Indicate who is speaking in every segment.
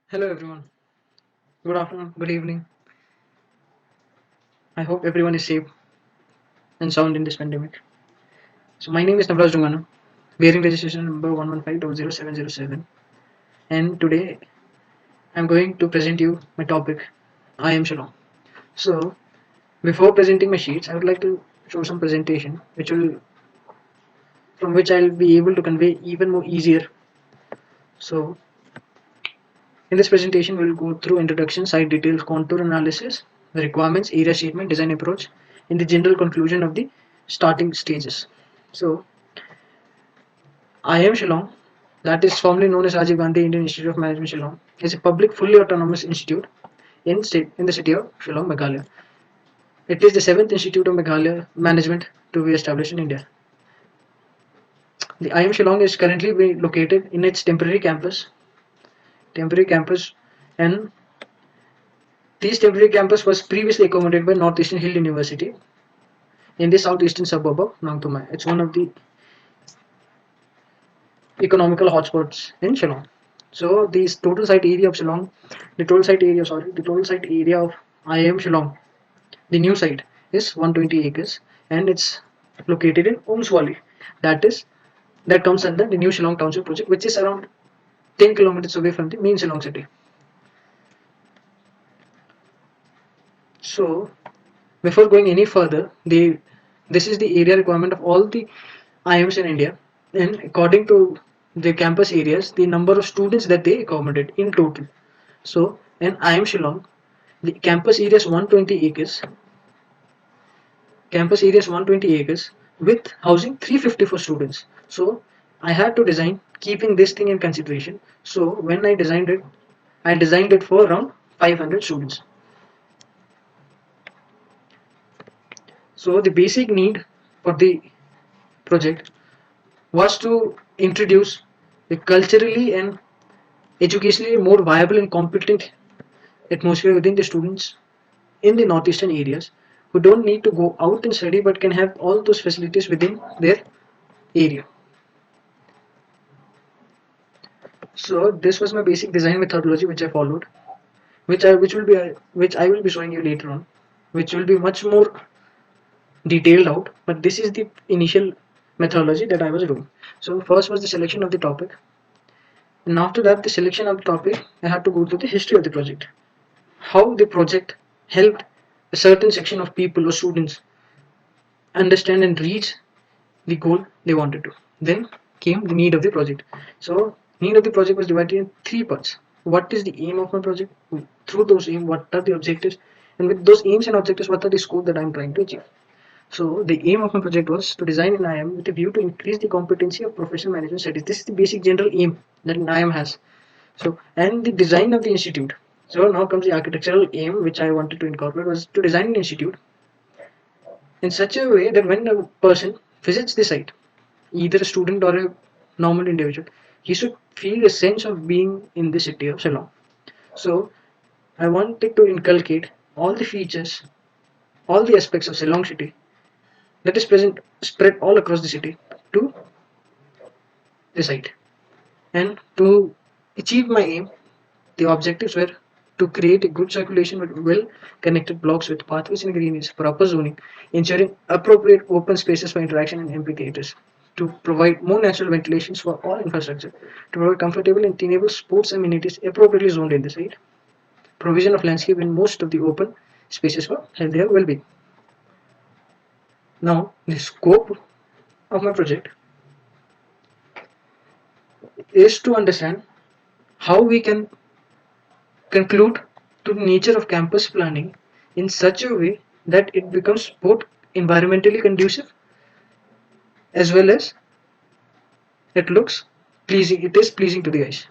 Speaker 1: Hello everyone. Good afternoon, good evening. I hope everyone is safe and sound in this pandemic. So my name is Navraj Dungana, bearing registration number 115.00707, and today I'm going to present you my topic, I am Shalom. So before presenting my sheets, I would like to show some presentation from which I'll be able to convey even more easier. So in this presentation we'll go through introduction, site details, contour analysis, the requirements, area statement, design approach, and the general conclusion of the starting stages. So IIM Shillong, that is formerly known as Rajiv Gandhi Indian Institute of Management Shillong, is a public, fully autonomous institute in the city of Shillong, Meghalaya. It is the seventh institute of Meghalaya management to be established in India. The IIM Shillong is currently located in its temporary campus, and this temporary campus was previously accommodated by Northeastern Hill University in the southeastern suburb of Nang Tomai. It's one of the economical hotspots in Shillong. So the total site area of Shillong, the total site area of IIM Shillong, the new site is 120 acres, and it's located in Umswali. That comes under the new Shillong Township project, which is around 10 kilometers away from the main Shillong city. So before going any further, this is the area requirement of all the IIMs in India, and according to the campus areas, the number of students that they accommodate in total. So in IIM Shillong, the campus area is 120 acres with housing 354 students. So I had to design keeping this thing in consideration. So when I designed it for around 500 students. So the basic need for the project was to introduce a culturally and educationally more viable and competent atmosphere within the students in the northeastern areas who don't need to go out and study but can have all those facilities within their area. So this was my basic design methodology which I followed, which I will be showing you later on, which will be much more detailed out. But this is the initial methodology that I was doing. So first was the selection of the topic, and after that the selection of the topic, I had to go through the history of the project, how the project helped a certain section of people or students understand and reach the goal they wanted to. Then came the need of the project. So need of the project was divided in three parts. What is the aim of my project? Through those aims, what are the objectives? And with those aims and objectives, what are the scope that I'm trying to achieve? So the aim of my project was to design an IIM with a view to increase the competency of professional management studies. This is the basic general aim that an IIM has. So and the design of the institute. So now comes the architectural aim which I wanted to incorporate was to design an institute in such a way that when a person visits the site, either a student or a normal individual, he should feel a sense of being in the city of Shillong. So I wanted to inculcate all the features, all the aspects of Shillong city that is present spread all across the city to the site. And to achieve my aim, the objectives were to create a good circulation with well connected blocks with pathways and greenways, proper zoning, ensuring appropriate open spaces for interaction and amphitheaters, to provide more natural ventilations for all infrastructure, to provide comfortable and tenable sports amenities appropriately zoned in the site, provision of landscape in most of the open spaces for healthier well-being. Now, the scope of my project is to understand how we can conclude to the nature of campus planning in such a way that it becomes both environmentally conducive as well as it is pleasing to the eyes,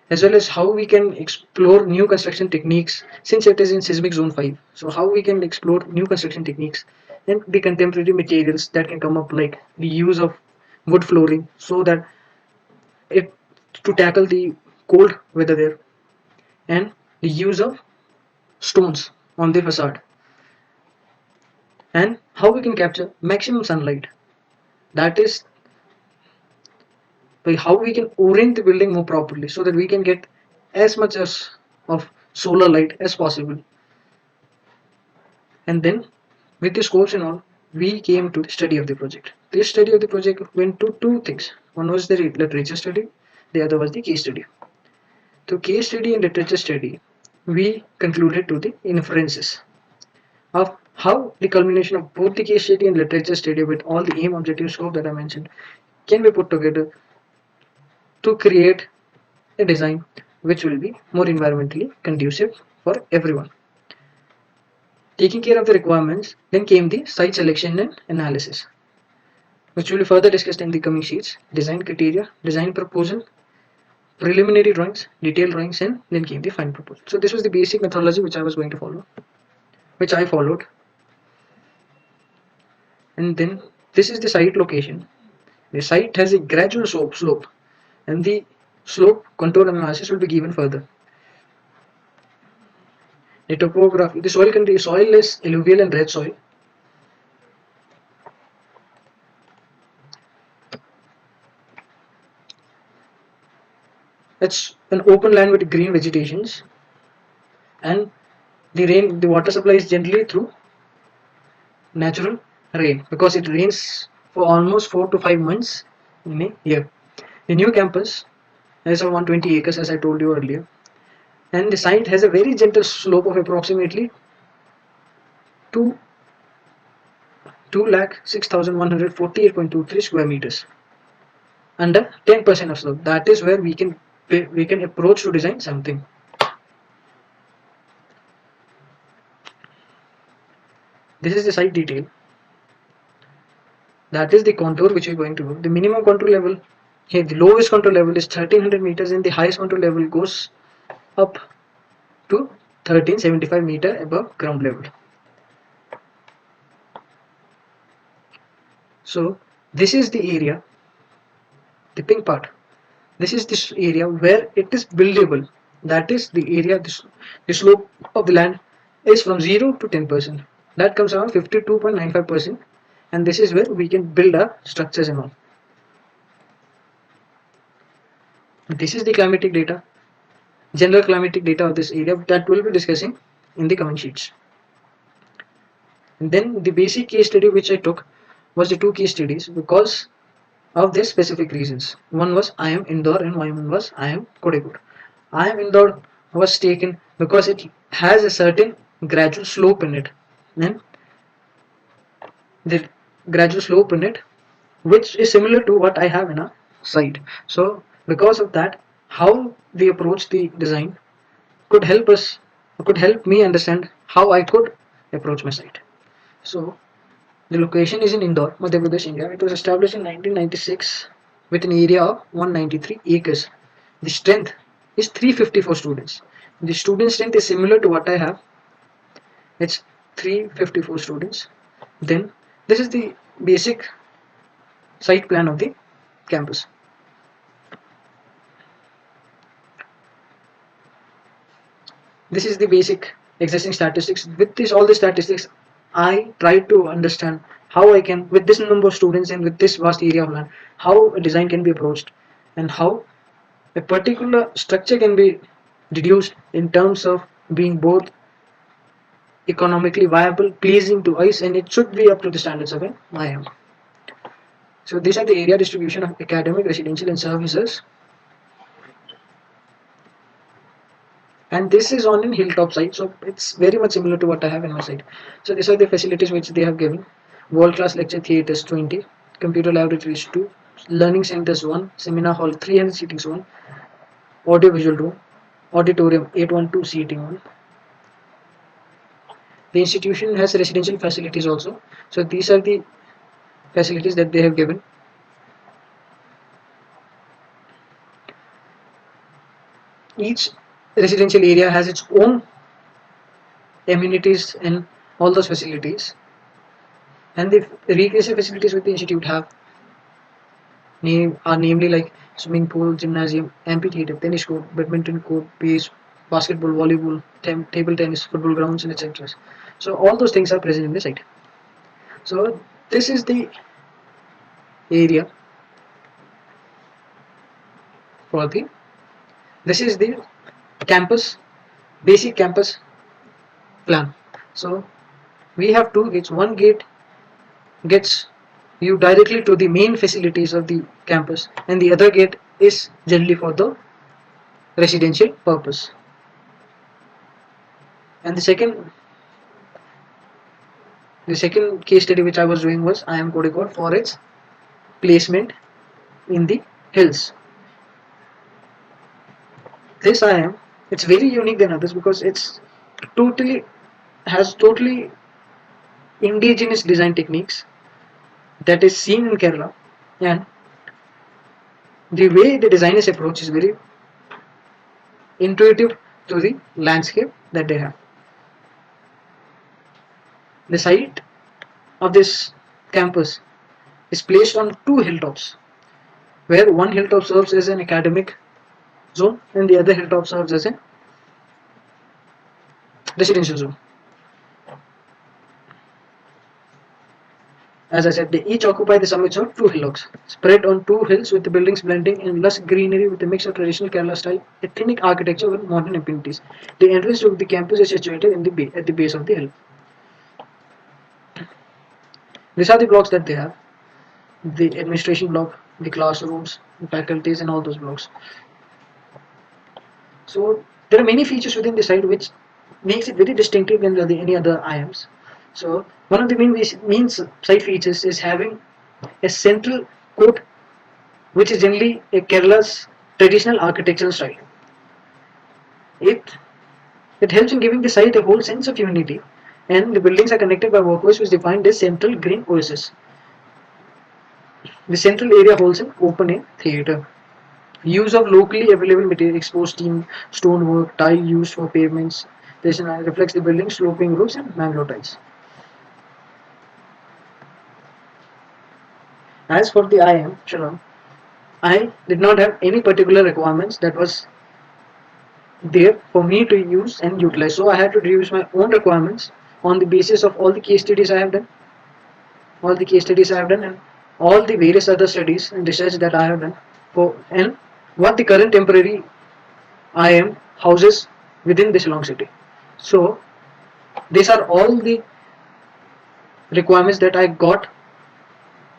Speaker 1: as well as how we can explore new construction techniques since it is in seismic zone 5. So how we can explore new construction techniques and the contemporary materials that can come up, like the use of wood flooring, so that it to tackle the cold weather there, and the use of stones on the facade, and how we can capture maximum sunlight, that is by how we can orient the building more properly so that we can get as much as of solar light as possible. And then with the scopes and all, we came to the study of the project. This study of the project went to two things. One was the literature study, the other was the case study. To case study and literature study, we concluded to the inferences of how the culmination of both the case study and literature study with all the aim, objective, scope that I mentioned can be put together to create a design which will be more environmentally conducive for everyone. Taking care of the requirements, then came the site selection and analysis, which will be further discussed in the coming sheets. Design criteria, design proposal, preliminary drawings, detailed drawings, and then came the final proposal. So this was the basic methodology which I was going to follow, which I followed. And then this is the site location. The site has a gradual slope, and the slope contour analysis will be given further. The topography, the soil is alluvial and red soil. It's an open land with green vegetations, and the water supply is generally through natural rain because it rains for almost 4 to 5 months in a year. The new campus has around 120 acres, as I told you earlier, and the site has a very gentle slope of approximately 2 2,06,148.23 square meters under 10% of slope. That is where we can approach to design something. This is the site detail. That is the contour which we're going to do. The minimum contour level here, the lowest contour level is 1300 meters, and the highest contour level goes up to 1375 meter above ground level. So this is the area, the pink part. This is this area where it is buildable. That is the area, the slope of the land is from 0 to 10%. That comes around 52.95%, and this is where we can build our structures and all. This is the climatic data, general climatic data of this area that we'll be discussing in the coming sheets. And then the basic case study which I took was the two case studies because of their specific reasons. One was IIM Indore and one was IIM Kodaikur. IIM Indore was taken because it has a certain gradual slope in it, and the gradual slope in it which is similar to what I have in a site. So because of that, how we approach the design could help me understand how I could approach my site. So the location is in Indore, Madhya Pradesh, India. It was established in 1996 with an area of 193 acres. The strength is 354 students. The student strength is similar to what I have. It's 354 students. Then this is the basic site plan of the campus. This is the basic existing statistics. With this all the statistics, I try to understand how I can, with this number of students and with this vast area of land, how a design can be approached and how a particular structure can be reduced in terms of being both economically viable, pleasing to us, and it should be up to the standards of an IIM. So these are the area distribution of academic, residential, and services. And this is on in hilltop site, so it's very much similar to what I have in my site. So these are the facilities which they have given: world class lecture theatres 20, computer laboratories 2, learning centers 1, seminar hall 300 seatings 1, audio visual room, auditorium 812 seating 1. The institution has residential facilities also. So these are the facilities that they have given. Each residential area has its own amenities and all those facilities, and the recreation facilities with the institute have namely like swimming pool, gymnasium, amphitheater, tennis court, badminton court, beach, basketball, volleyball, table tennis, football grounds, and etc. So all those things are present in the site. So this is the area for the this is the campus, basic campus plan. So we have two gates. One gate gets you directly to the main facilities of the campus, and the other gate is generally for the residential purpose. And the second case study which I was doing was IIM Kozhikode for its placement in the hills. This IIM, it's very unique than others because totally totally indigenous design techniques that is seen in Kerala, and the way the designers approach is very intuitive to the landscape that they have. The site of this campus is placed on two hilltops, where one hilltop serves as an academic zone and the other hilltop serves as a residential zone. As I said, they each occupy the summits of two hillocks, spread on two hills with the buildings blending in lush greenery with a mix of traditional Kerala style ethnic architecture with modern amenities. The entrance to the campus is situated at the base of the hill. These are the blocks that they have: the administration block, the classrooms, the faculties, and all those blocks. So there are many features within the site which makes it very distinctive than any other IAMs. So one of the main site features is having a central court, which is generally a Kerala's traditional architectural style. It it helps in giving the site a whole sense of unity, and the buildings are connected by walkways which defined as central green oasis. The central area holds an open air theatre. Use of locally available material, exposed steam, stonework, tile used for pavements. This reflects the building's sloping roofs and mangrove tiles. As for the IIM, Shillong, I did not have any particular requirements that was there for me to use and utilize. So I had to reduce my own requirements on the basis of all the case studies I have done, and all the various other studies and research that I have done for and what the current temporary IIM houses within this long city. So these are all the requirements that I got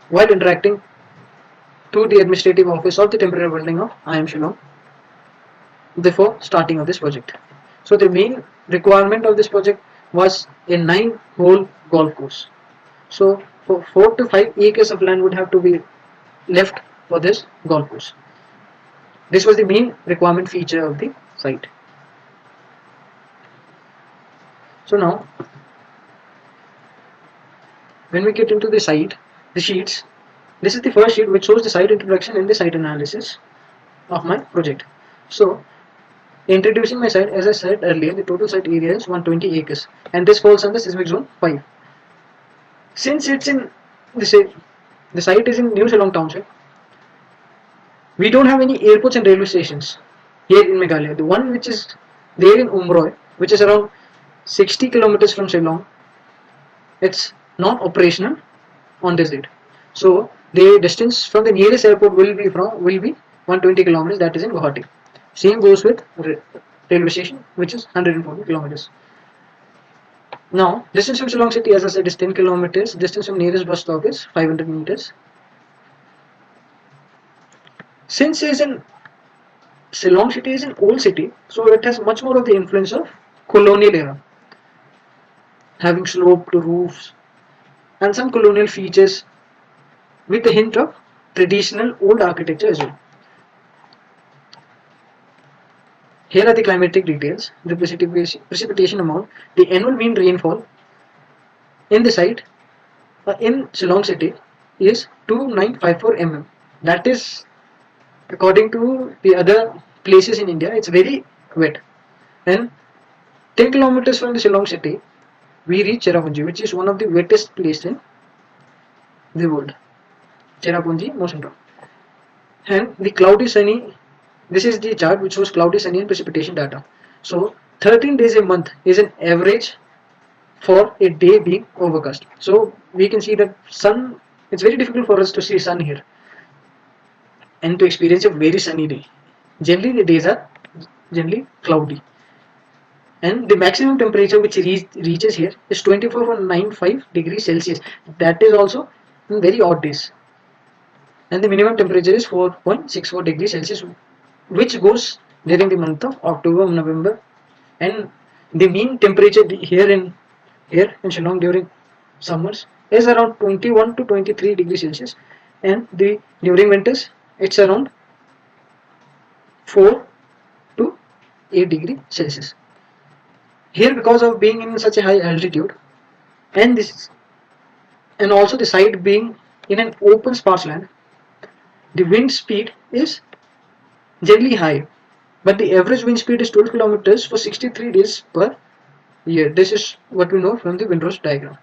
Speaker 1: while interacting to the administrative office of the temporary building of IIM Shillong before starting of this project. So the main requirement of this project was a 9-hole golf course. So for 4 to 5 acres of land would have to be left for this golf course. This was the main requirement feature of the site. So now, when we get into the site, the sheets, this is the first sheet which shows the site introduction and the site analysis of my project. So, introducing my site, as I said earlier, the total site area is 120 acres, and this falls under seismic zone 5. Since it's in the site is in New Shillong Township, we don't have any airports and railway stations here in Meghalaya. The one which is there in Umroi, which is around 60 kilometers from Shillong, it's not operational on this date. So the distance from the nearest airport will be 120 kilometers, that is in Guwahati. Same goes with railway station, which is 140 kilometers. Now, distance from Shillong city, as I said, is 10 kilometers. Distance from nearest bus stop is 500 meters. Since Shillong city is an old city, so it has much more of the influence of colonial era, having sloped roofs and some colonial features with a hint of traditional old architecture as well. Here are the climatic details: the precipitation amount, the annual mean rainfall in the site in Shillong city is 2954 mm. That is, according to the other places in India, it's very wet. And 10 kilometers from the Shillong city, we reach Cherrapunji, which is one of the wettest places in the world. Cherrapunji, Mosindra. And the cloudy sunny, this is the chart which shows cloudy sunny and precipitation data. So 13 days a month is an average for a day being overcast. So we can see that sun, it's very difficult for us to see sun here and to experience a very sunny day. Generally the days are generally cloudy. And the maximum temperature which reaches here is 24.95 degrees Celsius. That is also in very odd days. And the minimum temperature is 4.64 degrees Celsius, which goes during the month of October, November, and the mean temperature here in Shillong during summers is around 21 to 23 degrees Celsius, and the during winters it's around 4 to 8 degrees Celsius. Here, because of being in such a high altitude, and this and also the site being in an open sparse land, the wind speed is generally high, but the average wind speed is 12 kilometers for 63 days per year. This is what we know from the Windross diagram.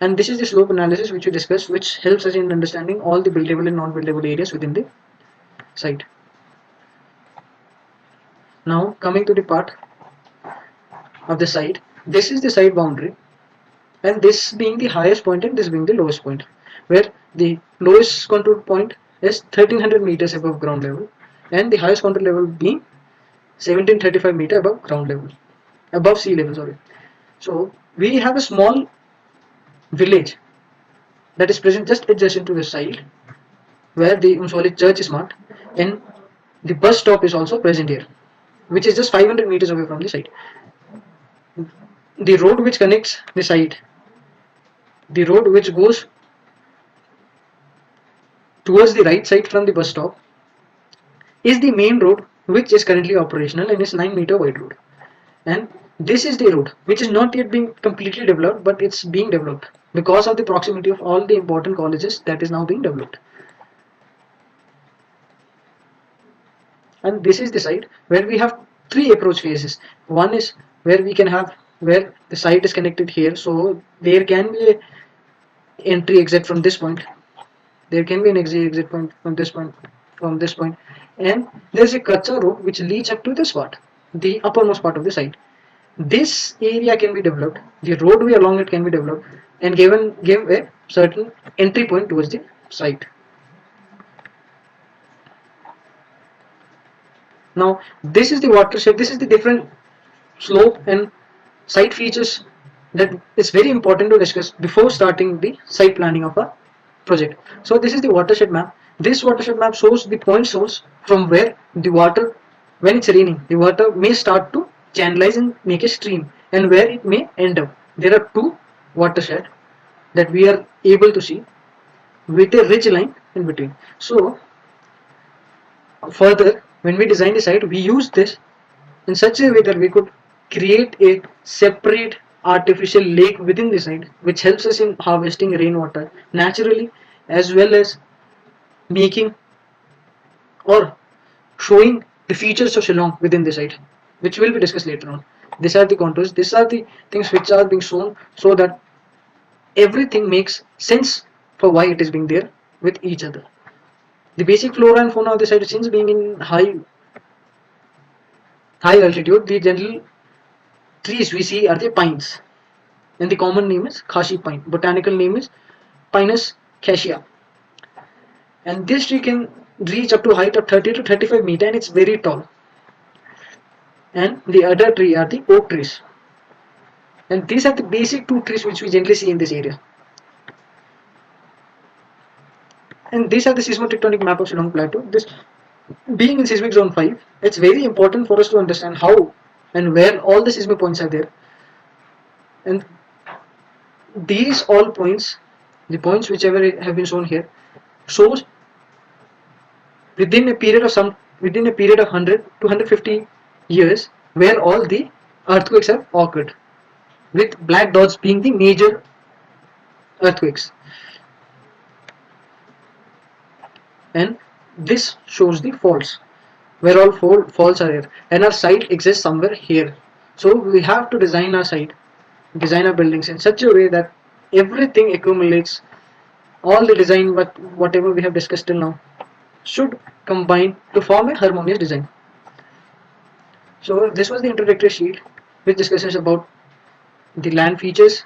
Speaker 1: And this is the slope analysis which we discussed, which helps us in understanding all the buildable and non-buildable areas within the site. Now coming to the part of the site, this is the site boundary, and this being the highest point and this being the lowest point, where the lowest contour point is 1300 meters above ground level, and the highest contour level being 1735 meter above ground level, above sea level, sorry. So we have a small village that is present just adjacent to the site, where the Umsoli church is marked, and the bus stop is also present here, which is just 500 meters away from the site. The road which connects the site, the road which goes towards the right side from the bus stop, is the main road which is currently operational and is 9-meter wide road. And this is the road which is not yet being completely developed, but it's being developed because of the proximity of all the important colleges that is now being developed. And this is the site where we have three approach phases. One is where we can have where the site is connected here, so there can be a entry exit from this point, there can be an exit point from this point, and there's a kacha road which leads up to this part, the uppermost part of the site. This area can be developed, the roadway along it can be developed, and give a certain entry point towards the site. Now this is the watershed, this is the different slope and site features that is very important to discuss before starting the site planning of a project. So this is the watershed map. This watershed map shows the point source from where the water, when it's raining, the water may start to channelize and make a stream, and where it may end up. There are two watershed that we are able to see with a ridge line in between. So further, when we design the site, we use this in such a way that we could create a separate artificial lake within the site, which helps us in harvesting rainwater naturally, as well as making or showing the features of Shillong within the site, which will be discussed later on. These are the contours, these are the things which are being shown so that everything makes sense for why it is being there with each other. The basic flora and fauna of the site, since being in high altitude, the general trees we see are the pines, and the common name is Khashi pine. Botanical name is Pinus cassia, and this tree can reach up to a height of 30 to 35 meter, and it's very tall. And the other tree are the oak trees, and these are the basic two trees which we generally see in this area. And these are the seismotectonic map of Shillong Plateau. This being in seismic zone 5, it's very important for us to understand how and where all the seismic points are there. And these all points, the points whichever have been shown here, shows within a period of 100 to 150 years where all the earthquakes have occurred, with black dots being the major earthquakes. And this shows the faults, where all faults are here, and our site exists somewhere here. So we have to design our buildings in such a way that everything accumulates, all the design, but whatever we have discussed till now should combine to form a harmonious design. So this was the introductory sheet which discusses about the land features,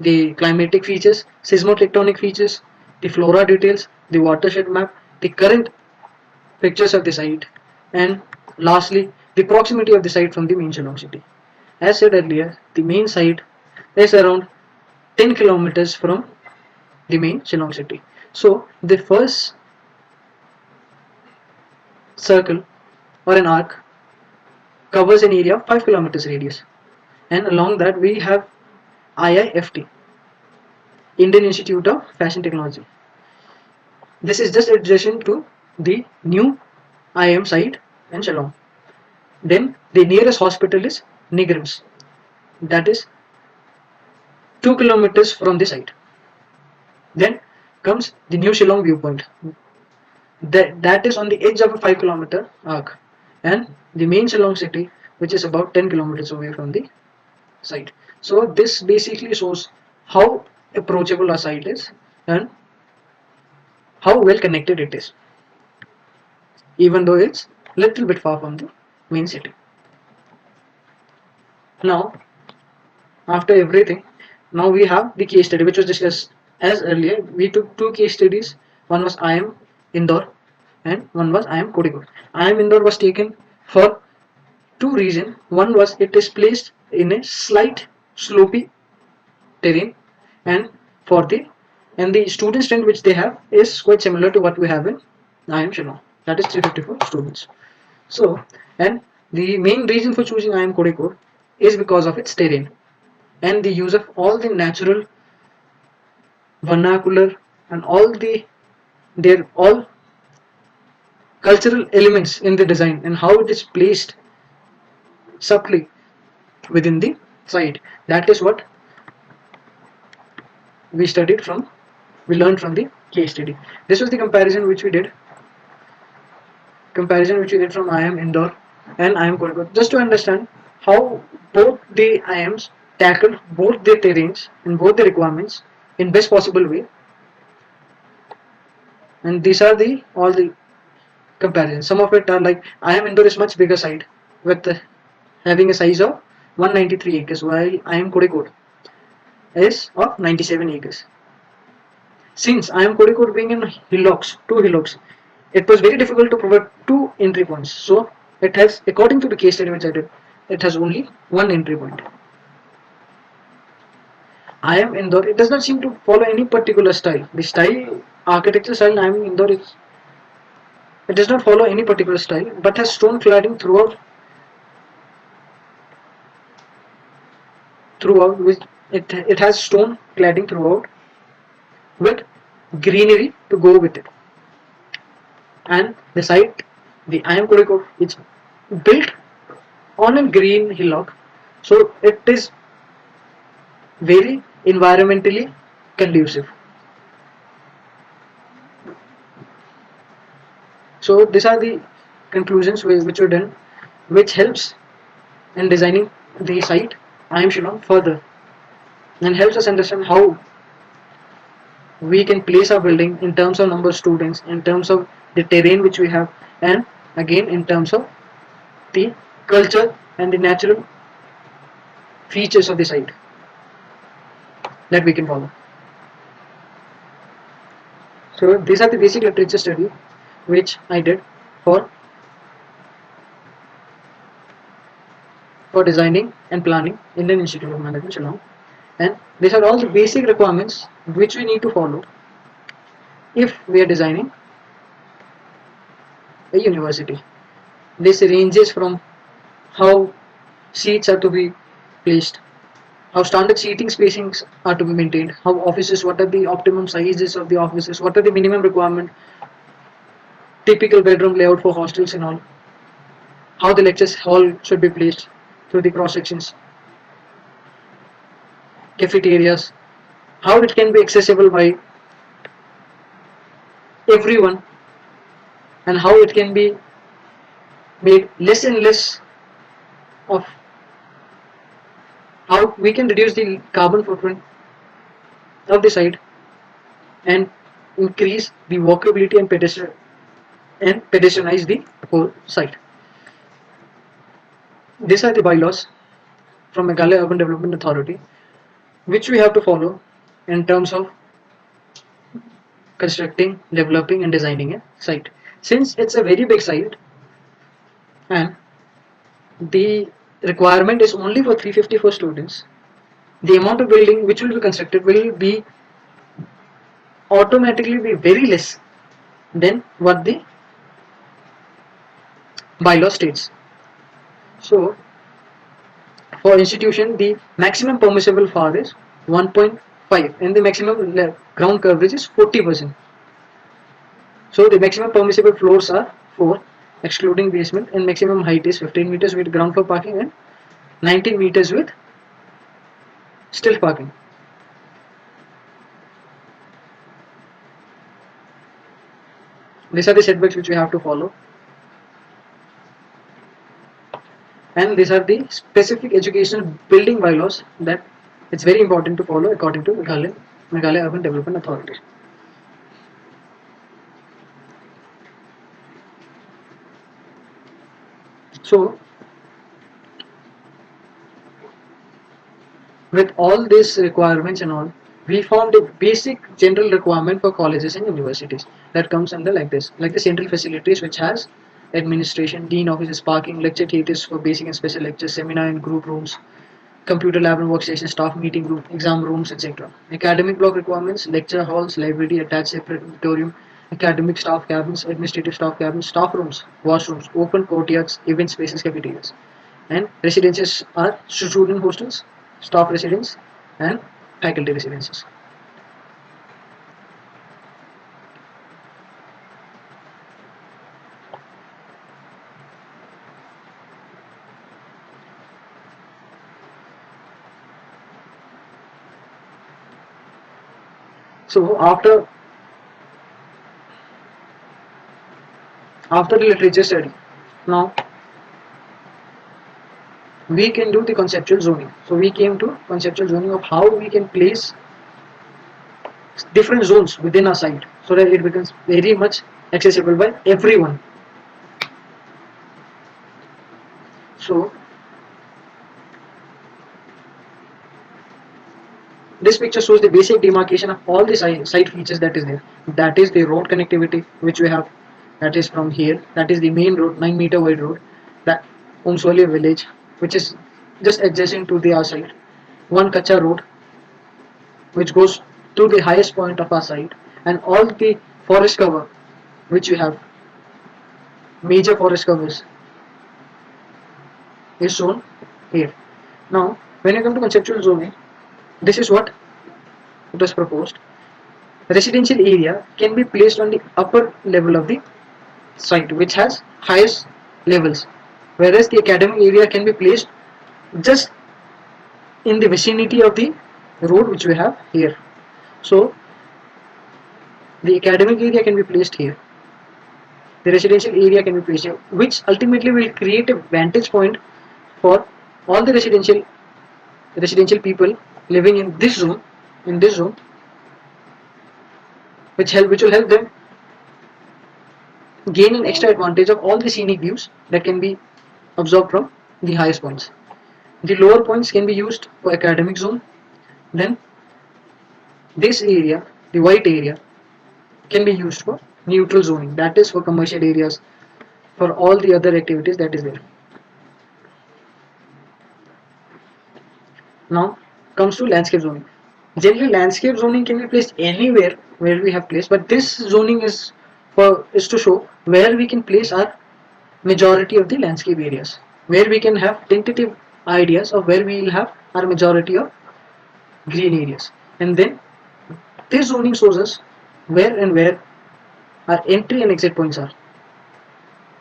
Speaker 1: the climatic features, seismotectonic features, the flora details, the watershed map, the current pictures of the site, and lastly the proximity of the site from the main Shillong city. As said earlier, the main site is around 10 kilometers from the main Shillong city. So the first circle or an arc covers an area of 5 kilometers radius, and along that we have IIFT, Indian Institute of Fashion Technology. This is just adjacent to the new IIM site in Shillong. Then the nearest hospital is Nigrims, that is 2 kilometers from the site. Then comes the new Shillong viewpoint, that is on the edge of a 5-kilometer arc, and the main Shillong city, which is about 10 kilometers away from the site. So this basically shows how approachable our site is and how well connected it is, even though it's little bit far from the main city. Now, after everything, now we have the case study which was discussed as earlier. We took two case studies. One was IIM Indore and one was IIM Kozhikode. IIM Indore was taken for two reasons. One was it is placed in a slight slopy terrain, and for the student strength which they have is quite similar to what we have in IIM Shillong, that is 354 students. So, and the main reason for choosing IIM Kozhikode is because of its terrain and the use of all the natural vernacular and all their all cultural elements in the design and how it is placed subtly within the site. That is what we studied from, we learned from the case study. This was the comparison which we did from IIM Indore and IIM Kolkata, just to understand how both the IIMs tackled both their terrains and both the requirements in best possible way. And these are the all the comparisons. Some of it are like IIM Indore is much bigger site with having a size of 193 acres, while IIM Kozhikode is of 97 acres. Since IIM Kozhikode being in hillocks, two hillocks, it was very difficult to provide two entry points. So it has, according to the case study which I did, it has only one entry point. IIM Indore, it does not seem to follow any particular style. The style, architecture style in IIM Indore is, it does not follow any particular style, but has stone cladding throughout, which it has stone cladding throughout with greenery to go with it. And the site, the IIM Kozhikode, it's built on a green hillock, so it is very environmentally conducive. So these are the conclusions which were done, which helps in designing the site IIM Shillong further and helps us understand how we can place our building in terms of number of students, in terms of the terrain which we have, and again in terms of the culture and the natural features of the site that we can follow. So these are the basic literature study which I did for designing and planning Indian Institute of Management Shillong, and these are all the basic requirements which we need to follow if we are designing a university. This ranges from how seats are to be placed, how standard seating spacings are to be maintained, how offices, what are the optimum sizes of the offices, what are the minimum requirement, typical bedroom layout for hostels and all, how the lectures hall should be placed through the cross sections, cafeterias, how it can be accessible by everyone, and how it can be made less and less of, how we can reduce the carbon footprint of the site and increase the walkability and pedestrianize the whole site. These are the bylaws from Meghalaya Urban Development Authority which we have to follow in terms of constructing, developing and designing a site. Since it's a very big site and the requirement is only for 354 students, the amount of building which will be constructed will be automatically be very less than what the bylaw states. So for institution, the maximum permissible FAR is 1.5 and the maximum ground coverage is 40%. So the maximum permissible floors are 4 excluding basement, and maximum height is 15 meters with ground floor parking and 19 meters with still parking. These are the setbacks which we have to follow, and these are the specific educational building bylaws that it's very important to follow according to Meghalaya Urban Development Authority. So with all these requirements and all, we found a basic general requirement for colleges and universities that comes under like this, like the central facilities which has administration, dean offices, parking, lecture theatres for basic and special lectures, seminar and group rooms, computer lab and workstation, staff meeting room, exam rooms, etc. Academic block requirements, lecture halls, library, attached separate auditorium, academic staff cabins, administrative staff cabins, staff rooms, washrooms, open courtyards, event spaces, cafeterias. And residences are student hostels, staff residence, and faculty residences. So after the literature study, now we can do the conceptual zoning. So we came to conceptual zoning of how we can place different zones within our site so that it becomes very much accessible by everyone. So this picture shows the basic demarcation of all the site features that is there. That is the road connectivity which we have. That is from here. That is the main road, 9-meter wide road. That Umswali village, which is just adjacent to the our site. One Kacha road, which goes to the highest point of our site, and all the forest cover, which we have. Major forest covers is shown here. Now, when you come to conceptual zoning, this is what it was proposed. Residential area can be placed on the upper level of the site which has highest levels, whereas the academic area can be placed just in the vicinity of the road which we have here. So the academic area can be placed here, the residential area can be placed here, which ultimately will create a vantage point for all the residential people living in this zone, which will help them gain an extra advantage of all the scenic views that can be absorbed from the highest points. The lower points can be used for academic zone. Then this area, the white area, can be used for neutral zoning. That is for commercial areas, for all the other activities that is there. Now comes to landscape zoning. Generally, landscape zoning can be placed anywhere where we have placed, but this zoning is to show where we can place our majority of the landscape areas, where we can have tentative ideas of where we will have our majority of green areas, and then this zoning shows us where our entry and exit points are,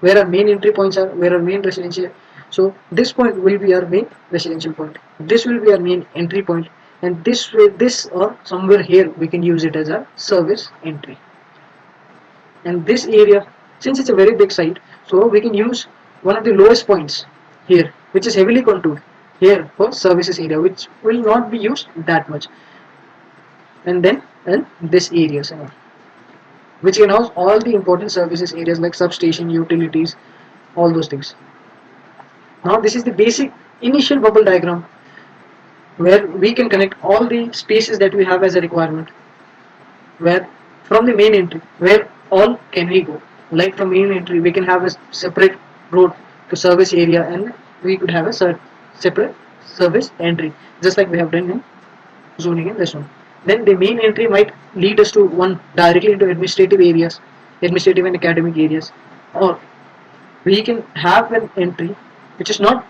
Speaker 1: where our main entry points are, where our main residential. So this point will be our main residential point. This will be our main entry point, and this or somewhere here we can use it as a service entry. And this area, since it's a very big site, so we can use one of the lowest points here, which is heavily contoured here for services area, which will not be used that much. And then and this areas and all, which can house all the important services areas like substation, utilities, all those things. Now this is the basic initial bubble diagram where we can connect all the spaces that we have as a requirement, where from the main entry, where all can we go. Like from main entry we can have a separate road to service area and we could have a separate service entry, just like we have done in zoning in this one. Then the main entry might lead us to one directly into administrative areas, administrative and academic areas, or we can have an entry which is not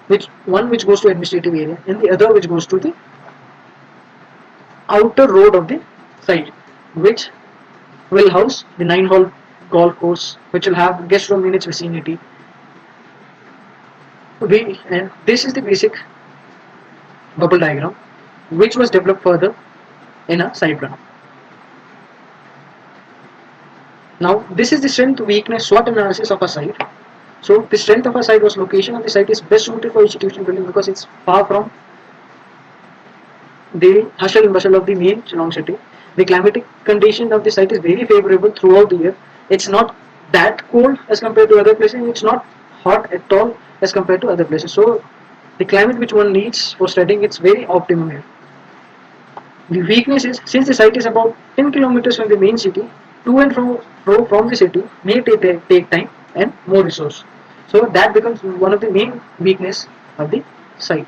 Speaker 1: which goes to administrative area and the other which goes to the outer road of the site, which will house the 9-hole golf course, which will have guest room in its vicinity. And this is the basic bubble diagram, which was developed further in a site plan. Now, this is the strength, weakness, SWOT analysis of a site. So, the strength of a site was location of the site is best suited for institutional building because it's far from the hustle and bustle of the main Shillong city. The climatic condition of the site is very favorable throughout the year. It's not that cold as compared to other places. It's not hot at all as compared to other places. So the climate which one needs for studying, it's very optimum here. The weakness is since the site is about 10 kilometers from the main city, to and fro from the city may take time and more resource. So that becomes one of the main weakness of the site.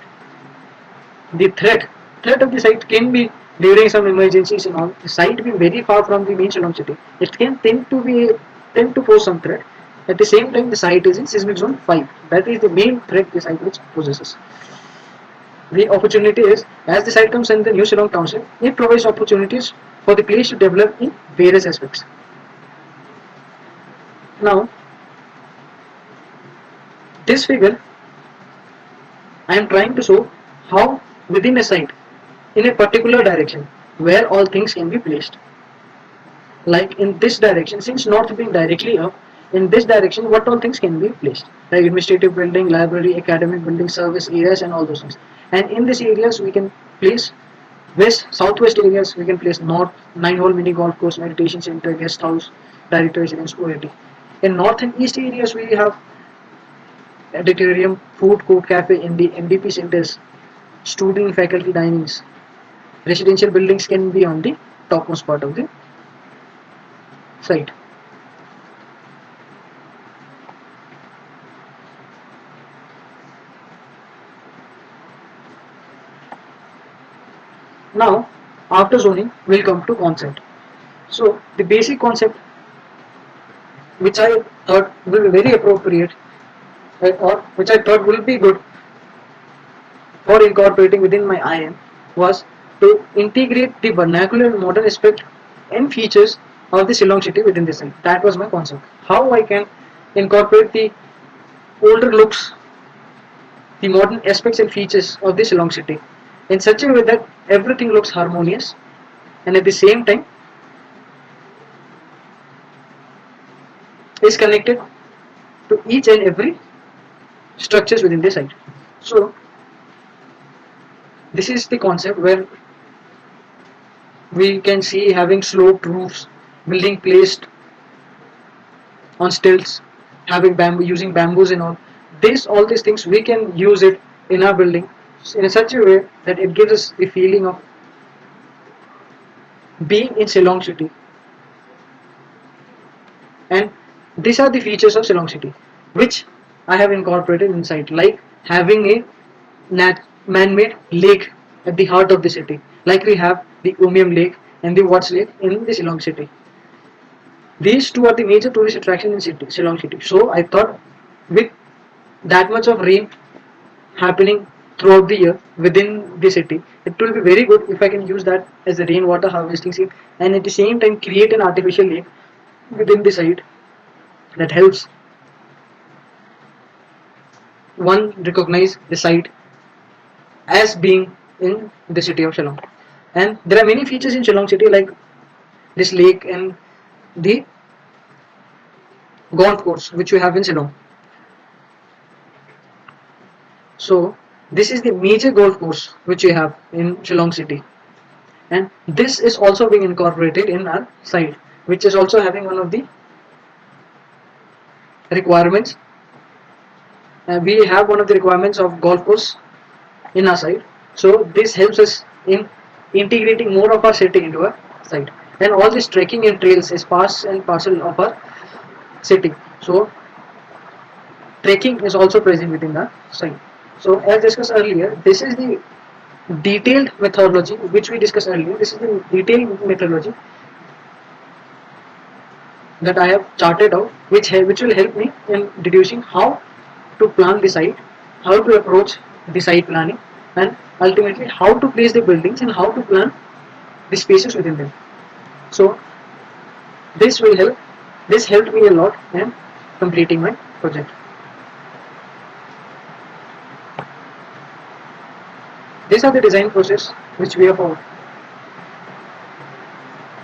Speaker 1: The threat of the site can be during some emergencies and all. The site being very far from the main Shillong city, it can tend to pose some threat. At the same time, the site is in seismic zone 5. That is the main threat the site which possesses. The opportunity is as the site comes in the new Shillong township, it provides opportunities for the place to develop in various aspects. Now, this figure I am trying to show how within a site in a particular direction where all things can be placed. Like in this direction, since north being directly up, in this direction what all things can be placed, like administrative building, library, academic building, service areas and all those things. And in these areas we can place southwest areas, we can place north 9-hole mini golf course, meditation center, guest house, director residence, OAT. In north and east areas we have auditorium, food court, cafe in the MDP centers, student faculty dinings. Residential buildings can be on the topmost part of the site. Now, after zoning, we'll come to concept. So, the basic concept which I thought will be very appropriate or which I thought will be good for incorporating within my IM was to integrate the vernacular and modern aspect and features of the Shillong city within the site. That was my concept. How I can incorporate the older looks, the modern aspects and features of the Shillong city in such a way that everything looks harmonious and at the same time is connected to each and every structures within the site. So this is the concept where we can see having sloped roofs, building placed on stilts, having bamboo, using bamboos and all. All these things we can use it in our building in such a way that it gives us the feeling of being in Shillong city. And these are the features of Shillong city, which I have incorporated inside, like having a man-made lake at the heart of the city, like we have the Umiam Lake and the Watts Lake in the Shillong city. These two are the major tourist attractions in Shillong city. So I thought with that much of rain happening throughout the year within the city, it will be very good if I can use that as a rainwater harvesting scheme and at the same time create an artificial lake within the site that helps one recognize the site as being in the city of Shillong. And there are many features in Shillong city like this lake and the golf course which we have in Shillong. So this is the major golf course which we have in Shillong city, and this is also being incorporated in our site, which is also having one of the requirements. We have one of the requirements of golf course in our site, so this helps us in integrating more of our city into our site, and all this trekking and trails is part and parcel of our city. So trekking is also present within the site. So as discussed earlier, this is the detailed methodology which we discussed earlier. This is the detailed methodology that I have charted out, which will help me in deducing how to plan the site, how to approach the site planning, and ultimately how to place the buildings and how to plan the spaces within them. So this will help. This helped me a lot in completing my project. These are the design process which we have followed.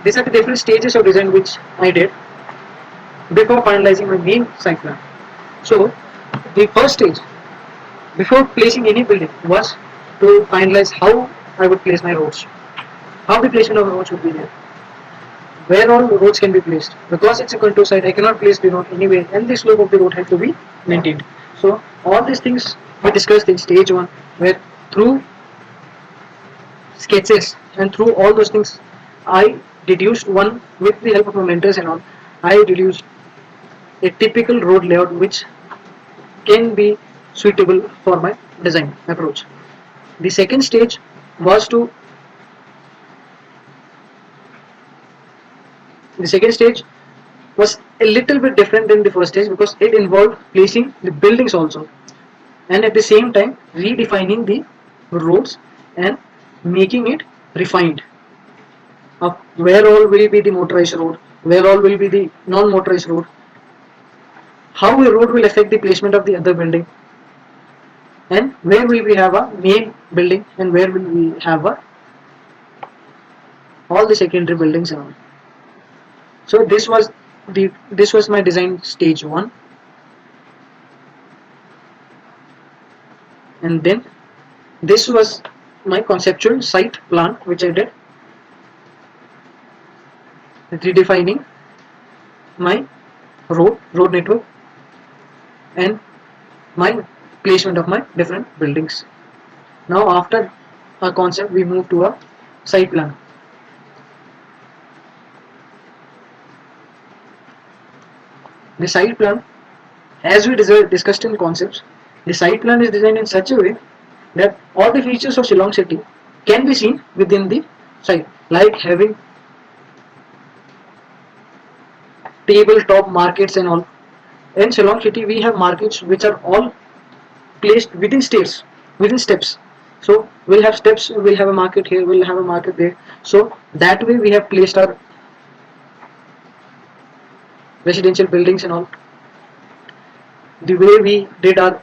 Speaker 1: These are the different stages of design which I did before finalizing my main site plan. So the first stage before placing any building was to finalize how I would place my roads, how the placement of roads would be there, where all roads can be placed. Because it's a contour site, I cannot place the road anywhere, and the slope of the road has to be maintained. So all these things we discussed in stage one, where through sketches and through all those things, I deduced one with the help of my mentors and all. I deduced a typical road layout which can be suitable for my design approach. The second stage was to the second stage was a little bit different than the first stage because it involved placing the buildings also, and at the same time redefining the roads and making it refined of where all will be the motorized road, where all will be the non-motorized road, how a road will affect the placement of the other building, and where will we have a main building and where will we have a all the secondary buildings and all. So this was my design stage one, and then this was my conceptual site plan which I did, redefining my road network and my placement of my different buildings. Now after a concept we move to a site plan. The site plan, as we discussed in concepts, the site plan is designed in such a way that all the features of Shillong city can be seen within the site, like having tabletop markets and all. In Shillong city we have markets which are all placed within steps. So we'll have steps, we'll have a market here, we'll have a market there. So that way we have placed our residential buildings and all. The way we did our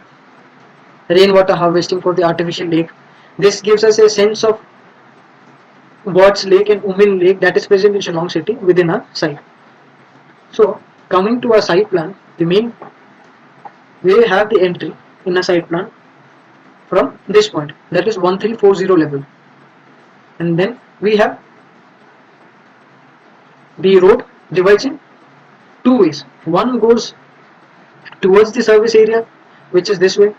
Speaker 1: rainwater harvesting for the artificial lake, this gives us a sense of Watts Lake and Umin Lake that is present in Shillong city within our site. So coming to our site plan, the main we have the entry in a site plan from this point, that is 1340 level, and then we have the road divides in two ways. One goes towards the service area, which is this way,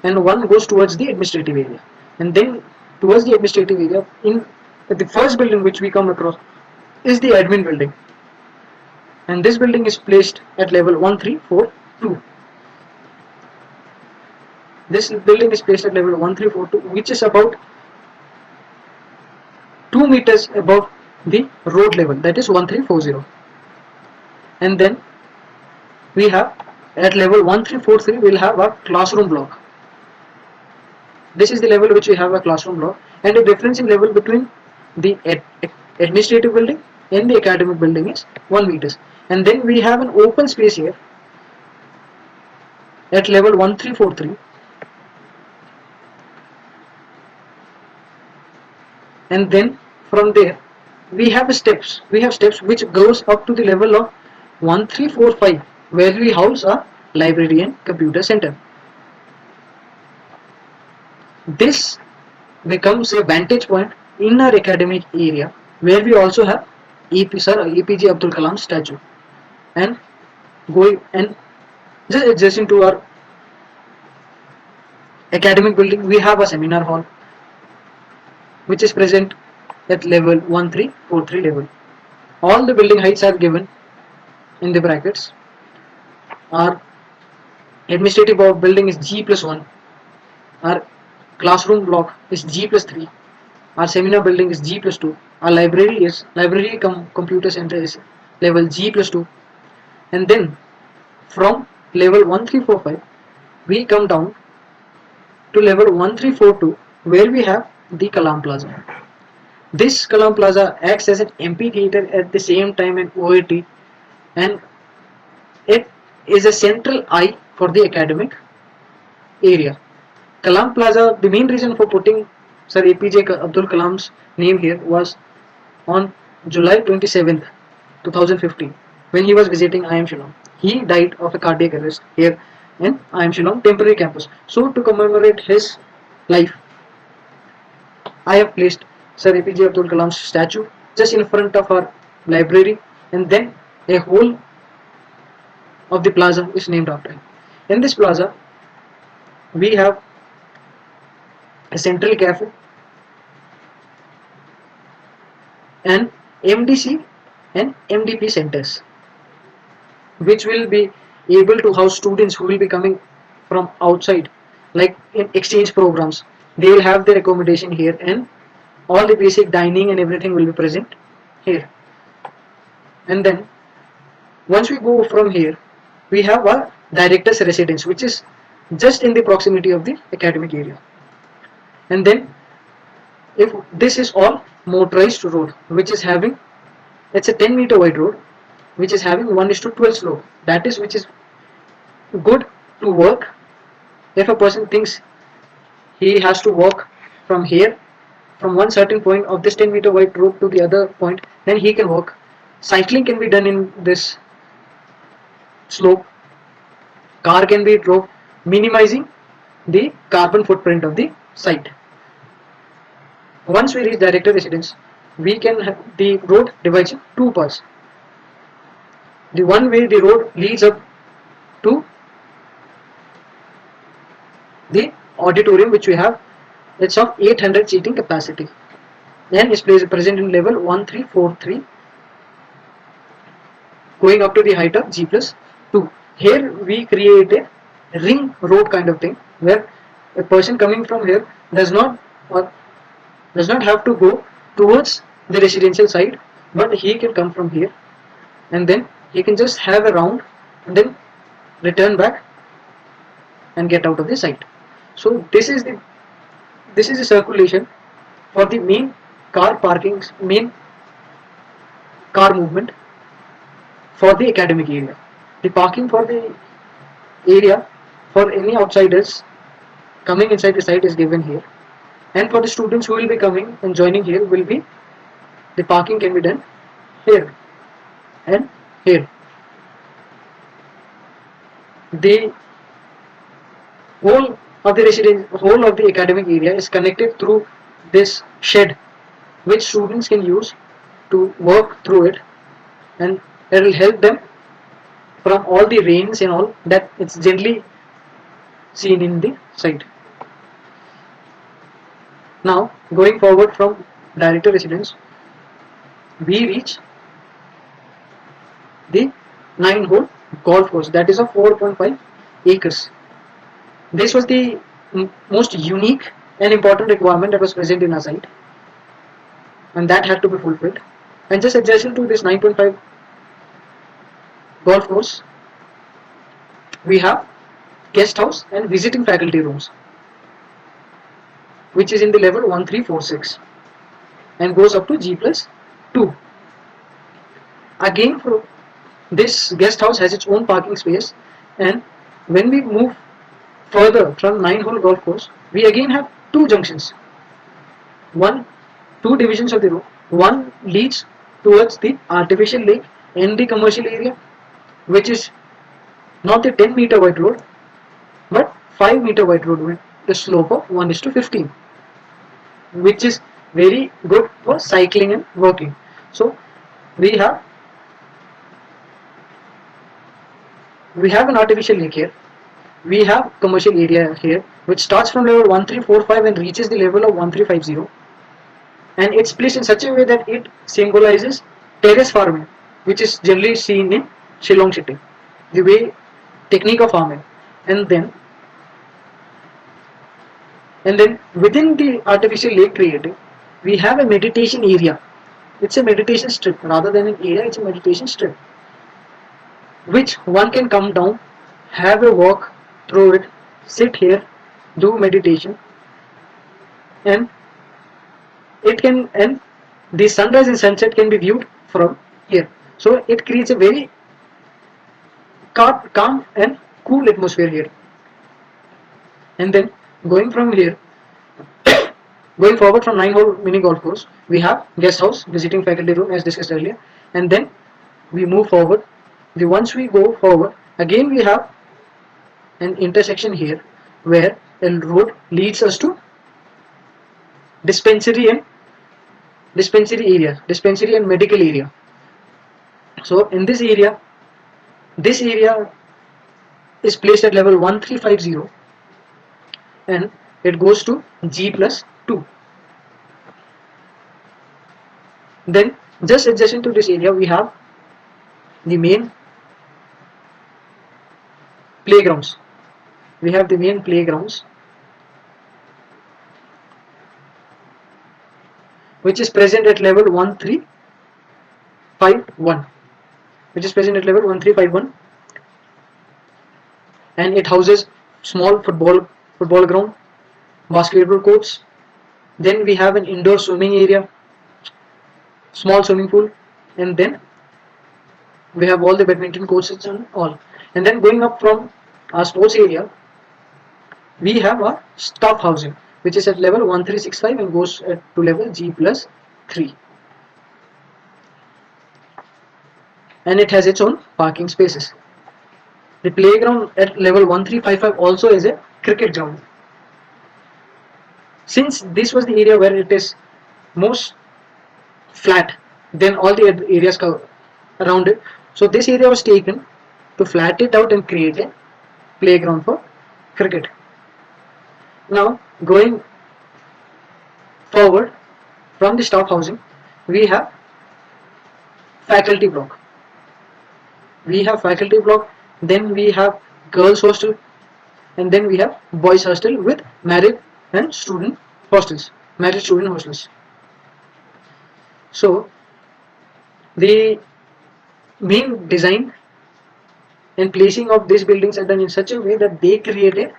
Speaker 1: and one goes towards the administrative area. And then towards the administrative area, in the first building which we come across is the admin building, and this building is placed at level 1342. This building is placed at level 1342, which is about 2 meters above the road level, that is 1340. And then we have at level 1343 we'll have a classroom block. This is the level which we have a classroom block, and the difference in level between the administrative building and the academic building is 1 meters. And then we have an open space here at level 1343, and then from there we have steps which goes up to the level of 1345, where we house a library and computer center. This becomes a vantage point in our academic area, where we also have APJ Abdul Kalam statue, and going and just adjacent to our academic building we have a seminar hall which is present at level 1343 level. All the building heights are given in the brackets. Our Administrative building is G plus 1. Our classroom block is G plus 3. Our seminar building is G plus 2. Our library computer center is level G plus 2. And then from level 1345 we come down to level 1342 where we have the Kalam Plaza. This Kalam Plaza acts as an amphitheater at the same time an OAT, and it is a central eye for the academic area. Kalam Plaza, the main reason for putting Sir APJ Abdul Kalam's name here was on July 27th, 2015, when he was visiting IIM Shillong. He died of a cardiac arrest here in IIM Shillong temporary campus. So to commemorate his life, I have placed Sir APJ Abdul Kalam's statue just in front of our library, and then a whole of the plaza is named after him. In this plaza, we have a central cafe, and MDC and MDP centers, which will be able to house students who will be coming from outside, like in exchange programs. They will have their accommodation here, and all the basic dining and everything will be present here. And then once we go from here, we have our director's residence, which is just in the proximity of the academic area. And then if this is all motorized road, which is having, it's a 10-meter wide road, which is having 1:12 slope. That is, which is good to work if a person thinks he has to walk from here, from one certain point of this 10-meter wide road to the other point, then he can walk. Cycling can be done in this slope. Car can be drove, minimizing the carbon footprint of the site. Once we reach director residence, we can have the road divides in two parts. The one way the road leads up to the auditorium, which we have, it's of 800 seating capacity and is present in level 1343, going up to the height of G plus 2. Here we create a ring road kind of thing, where a person coming from here does not have to go towards the residential side, but he can come from here, and then he can just have a round and then return back and get out of the site. So this is the circulation for the main main car movement for the academic area. The parking for the area for any outsiders coming inside the site is given here, and for the students who will be coming and joining here will be, the parking can be done here and here. The whole of the academic area is connected through this shed, which students can use to work through it, and it will help them from all the rains and all that it's generally seen in the site. Now going forward from director residence, we reach the 9-hole golf course, that is of 4.5 acres. This was the most unique and important requirement that was present in our site, and that had to be fulfilled. And just adjacent to this 9.5 golf course, we have guest house and visiting faculty rooms, which is in the level 1346 and goes up to G plus 2. Again, this guest house has its own parking space, and when we move further from 9-hole golf course, we again have two junctions. Two divisions of the road. One leads towards the artificial lake and the commercial area, which is not a 10-meter wide road, but 5-meter wide road with the slope of 1:15, which is very good for cycling and walking. So we have an artificial lake here. We have commercial area here, which starts from level 1345 and reaches the level of 1350, and it's placed in such a way that it symbolizes terrace farming, which is generally seen in Shillong city, the way technique of farming. and then within the artificial lake created, we have a meditation area. It's a meditation strip rather than an area. It's a meditation strip which one can come down, have a walk through it, sit here, do meditation, and it can and the sunrise and sunset can be viewed from here. So it creates a very calm and cool atmosphere here. And then going from here, going forward from 9-hole mini golf course, we have guest house, visiting faculty room as discussed earlier, and then we move forward. The once we go forward, again we have an intersection here where a road leads us to dispensary and dispensary and medical area. So in this area is placed at level 1350 and it goes to G plus 2. Then just adjacent to this area we have the main playgrounds. We have the main playgrounds which is present at level 1351, and it houses small football ground, basketball courts. Then we have an indoor swimming area, small swimming pool, and then we have all the badminton courts and all. And then going up from our sports area, we have our staff housing, which is at level 1365 and goes to level G plus 3. And it has its own parking spaces. The playground at level 1355 also is a cricket ground. Since this was the area where it is most flat than all the areas around it, so this area was taken to flat it out and create a playground for cricket. Now going forward from the staff housing, we have faculty block. Then we have girls hostel, and then we have boys hostel with married student hostels. So the main design and placing of these buildings are done in such a way that they create a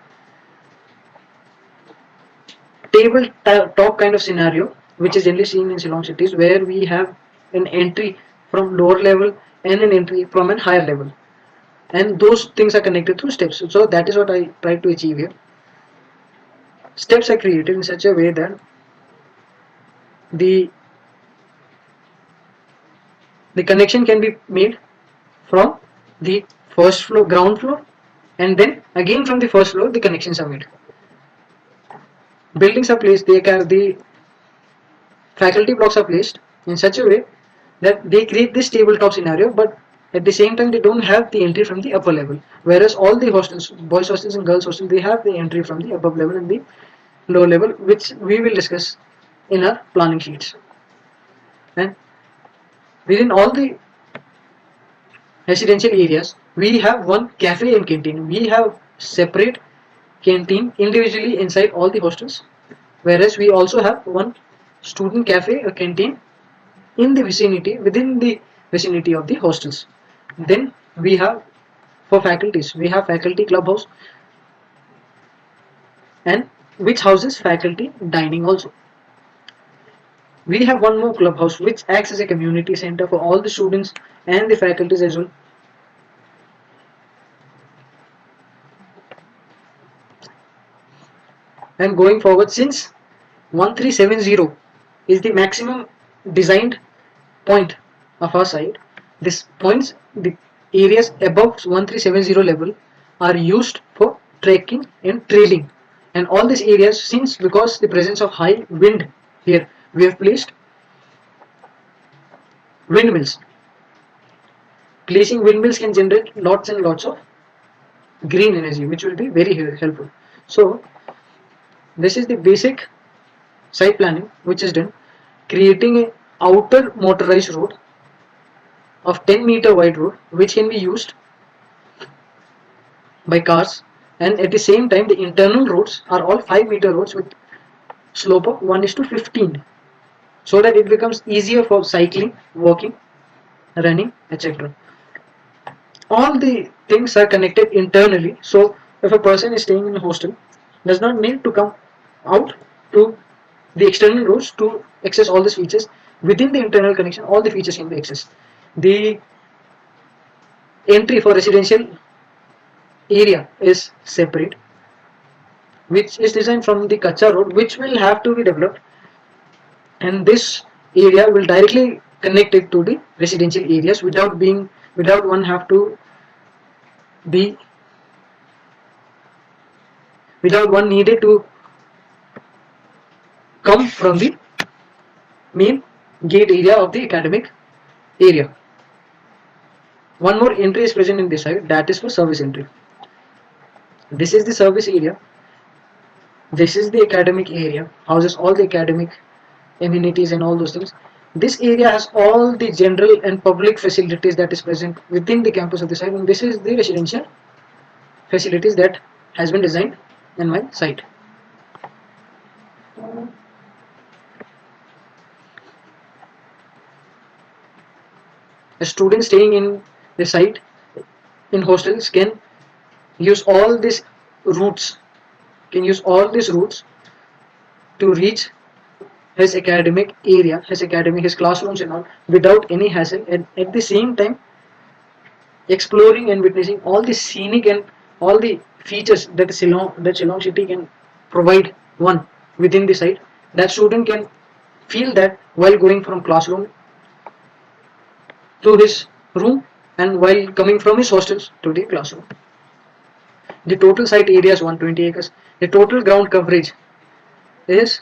Speaker 1: table top kind of scenario, which is generally seen in Shillong cities, where we have an entry from lower level and an entry from a higher level, and those things are connected through steps. So that is what I try to achieve here. Steps are created in such a way that the connection can be made from the first floor, ground floor, and then again from the first floor the connections are made. Buildings are placed, the faculty blocks are placed in such a way that they create this tabletop scenario, but at the same time they don't have the entry from the upper level, whereas all the hostels, boys hostels and girls hostels, they have the entry from the above level and the lower level, which we will discuss in our planning sheets. And within all the residential areas, we have one cafe and canteen. We have separate canteen individually inside all the hostels, whereas we also have one student cafe or canteen in the within the vicinity of the hostels. Then we have, for faculties, we have faculty clubhouse, and which houses faculty dining also. We have one more clubhouse which acts as a community center for all the students and the faculties as well. And going forward, since 1370 is the maximum designed point of our site, this points, the areas above 1370 level are used for trekking and trailing, and all these areas, since because the presence of high wind here, we have placed windmills. Placing windmills can generate lots and lots of green energy, which will be very helpful. So this is the basic site planning which is done, creating a outer motorized road of 10-meter wide road which can be used by cars and at the same time the internal roads are all 5-meter roads with slope of 1:15, so that it becomes easier for cycling, walking, running, etc. All the things are connected internally, so if a person is staying in a hostel, does not need to come out to the external roads to access all these features. Within the internal connection, all the features can be accessed. The entry for residential area is separate, which is designed from the Kacha road, which will have to be developed, and this area will directly connect it to the residential areas without one have to be without one needed to come from the main gate area of the academic area. One more entry is present in this side, that is for service entry. This is the service area. This is the academic area, houses all the academic amenities and all those things. This area has all the general and public facilities that is present within the campus of the site, and this is the residential facilities that has been designed in my site. A student staying in the site in hostels use all these routes can use all these routes to reach his academic area, his classrooms and all without any hassle, and at the same time exploring and witnessing all the scenic and all the features that Shillong city can provide one within the site. That student can feel that while going from classroom to his room and while coming from his hostels to the classroom. The total site area is 120 acres. The total ground coverage is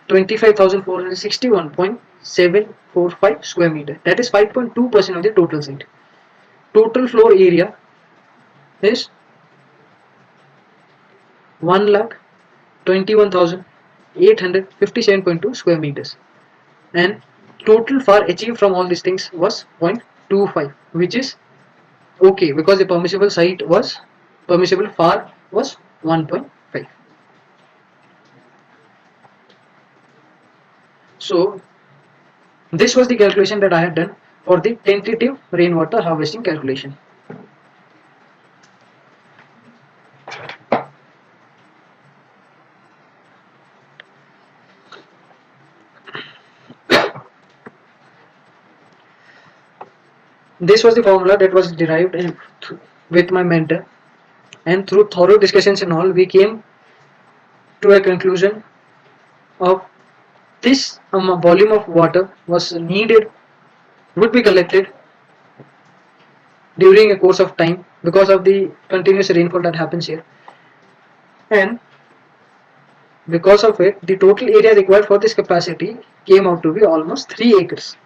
Speaker 1: 25,461.745 square meter. That is 5.2% of the total site. Total floor area is 1,21,857.2 square meters, and total FAR achieved from all these things was 0.25, which is okay because the permissible FAR was 1.5. So this was the calculation that I had done for the tentative rainwater harvesting calculation. This was the formula that was derived with my mentor, and through thorough discussions and all, we came to a conclusion of this volume of water was needed, would be collected during a course of time because of the continuous rainfall that happens here, and because of it the total area required for this capacity came out to be almost 3 acres.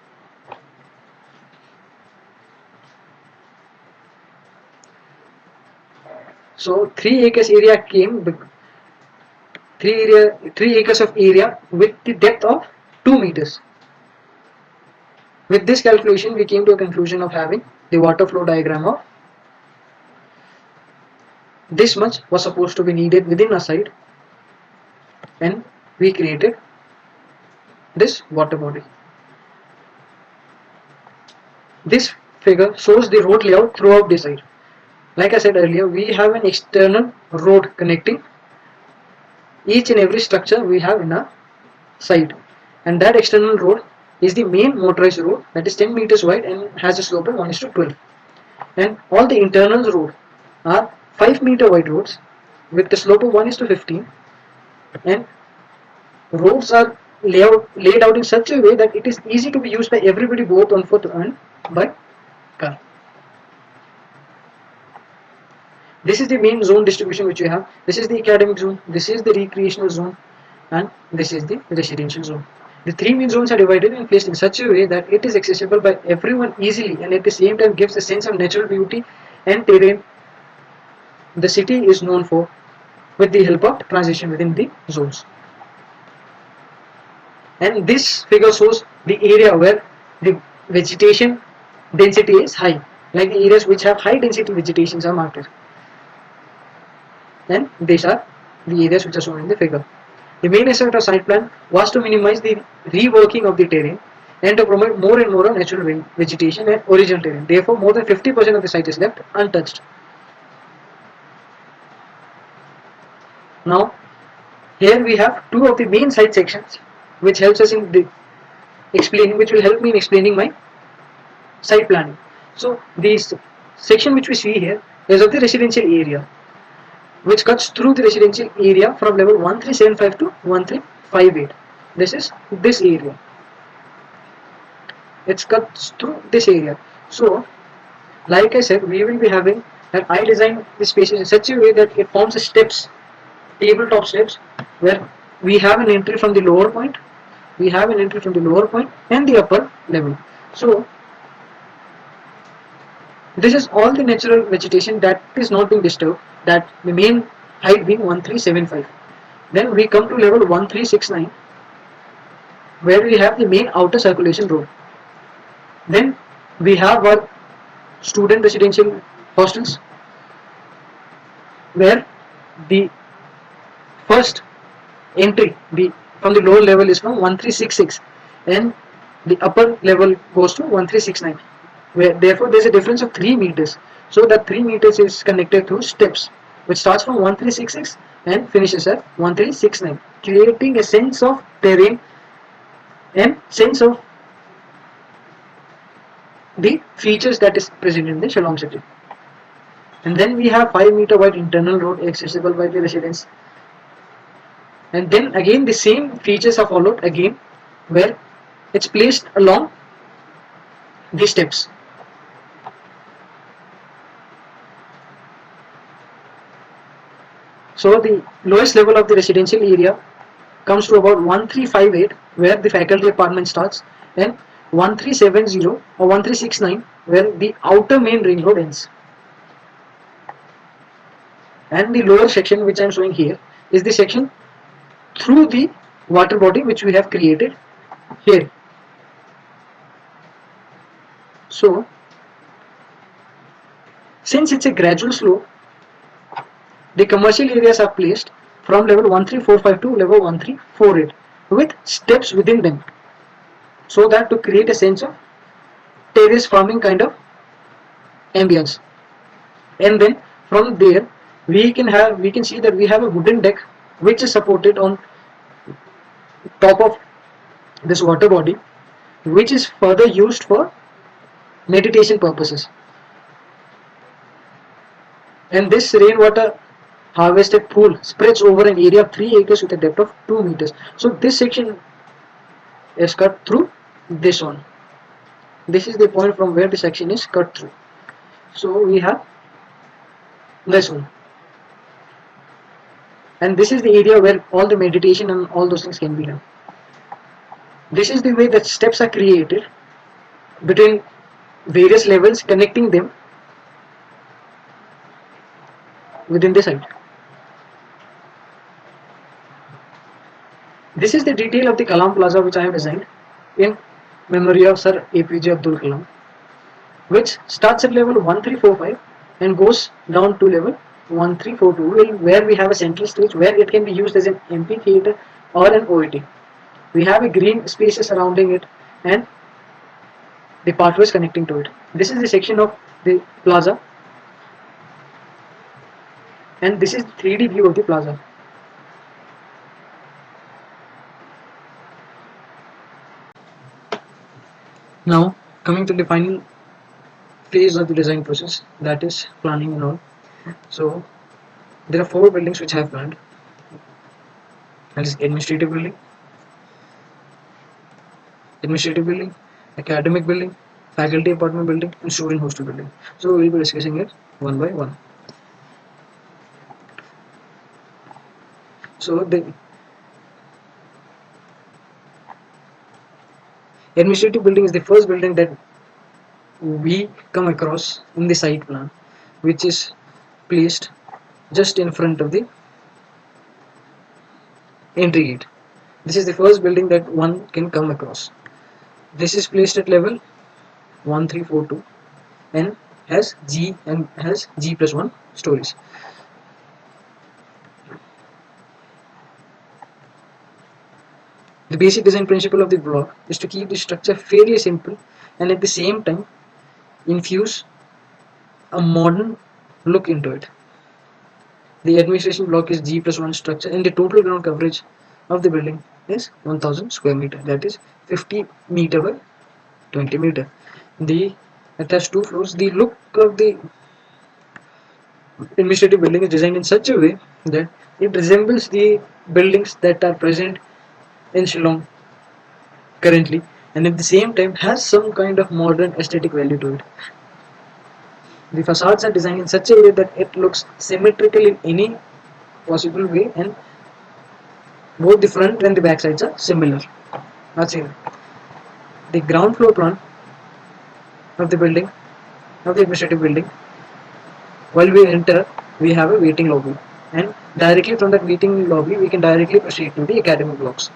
Speaker 1: So 3 acres area came 3 acres of area with the depth of 2 meters. With this calculation we came to a conclusion of having the water flow diagram of this much was supposed to be needed within a site, and we created this water body. This figure shows the road layout throughout the site. Like I said earlier, we have an external road connecting each and every structure we have in a site, and that external road is the main motorized road that is 10 meters wide and has a slope of 1:12, and all the internal road are 5-meter wide roads with the slope of 1:15, and roads are laid out in such a way that it is easy to be used by everybody both on foot and by car. This is the main zone distribution which we have. This is the academic zone, this is the recreational zone, and this is the residential zone. The 3 main zones are divided and placed in such a way that it is accessible by everyone easily, and at the same time gives a sense of natural beauty and terrain the city is known for, with the help of transition within the zones. And this figure shows the area where the vegetation density is high, like the areas which have high density vegetations are marked. and these are the areas which are shown in the figure. The main aspect of site plan was to minimize the reworking of the terrain and to promote more and more of natural vegetation and original terrain. Therefore, more than 50% of the site is left untouched. Now, here we have two of the main site sections which helps us in the explaining, which will help me in explaining my site planning. So, this section which we see here is of the residential area, which cuts through the residential area from level 1375 to 1358. This is this area. It cuts through this area. So, like I said, we will be having that I designed the spaces in such a way that it forms a steps, tabletop steps, where we have an entry from the lower point, and the upper level. So, this is all the natural vegetation that is not being disturbed, that the main height being 1375. Then we come to level 1369, where we have the main outer circulation road. Then we have our student residential hostels, where the first entry from the lower level is from 1366 and the upper level goes to 1369, where therefore there is a difference of 3 meters. So that 3 meters is connected through steps, which starts from 1366 and finishes at 1369, creating a sense of terrain and sense of the features that is present in the Shillong city. And then we have 5-meter wide internal road accessible by the residents. And then again the same features are followed again, where it's placed along the steps. So the lowest level of the residential area comes to about 1358, where the faculty apartment starts, and 1370 or 1369, where the outer main ring road ends. And the lower section which I am showing here is the section through the water body which we have created here. So, since it's a gradual slope, the commercial areas are placed from level 1345 to level 1348 with steps within them, so that to create a sense of terrace farming kind of ambience. And then from there we can see that we have a wooden deck which is supported on top of this water body, which is further used for meditation purposes. And this rainwater harvested pool spreads over an area of 3 acres with a depth of 2 meters. So this section is cut through this one. This is the point from where the section is cut through. So we have this one. And this is the area where all the meditation and all those things can be done. This is the way that steps are created between various levels, connecting them within the site. This is the detail of the Kalam Plaza which I have designed in memory of Sir APJ Abdul Kalam, which starts at level 1345 and goes down to level 1342, where we have a central stage where it can be used as an amphitheater or an OET. We have a green space surrounding it and the pathways connecting to it. This is the section of the plaza, and this is the 3D view of the plaza. Now coming to the final phase of the design process, that is planning and all. So there are 4 buildings which I have planned. That is administrative building, academic building, faculty apartment building, and student hostel building. So we will be discussing it one by one. So the administrative building is the first building that we come across in the site plan, which is placed just in front of the entry gate. This is the first building that one can come across. This is placed at level 1342 and has G plus 1 stories. The basic design principle of the block is to keep the structure fairly simple and at the same time infuse a modern look into it. The administration block is G plus 1 structure and the total ground coverage of the building is 1000 square meter, that is 50 meter by 20 meter. The It has two floors. The look of the administrative building is designed in such a way that it resembles the buildings that are present in Shillong currently and at the same time has some kind of modern aesthetic value to it. The facades are designed in such a way that it looks symmetrical in any possible way and both the front and the back sides are similar. That's it. The ground floor plan of the building, of the administrative building, while we enter, we have a waiting lobby. And directly from that waiting lobby, we can directly proceed to the academic blocks.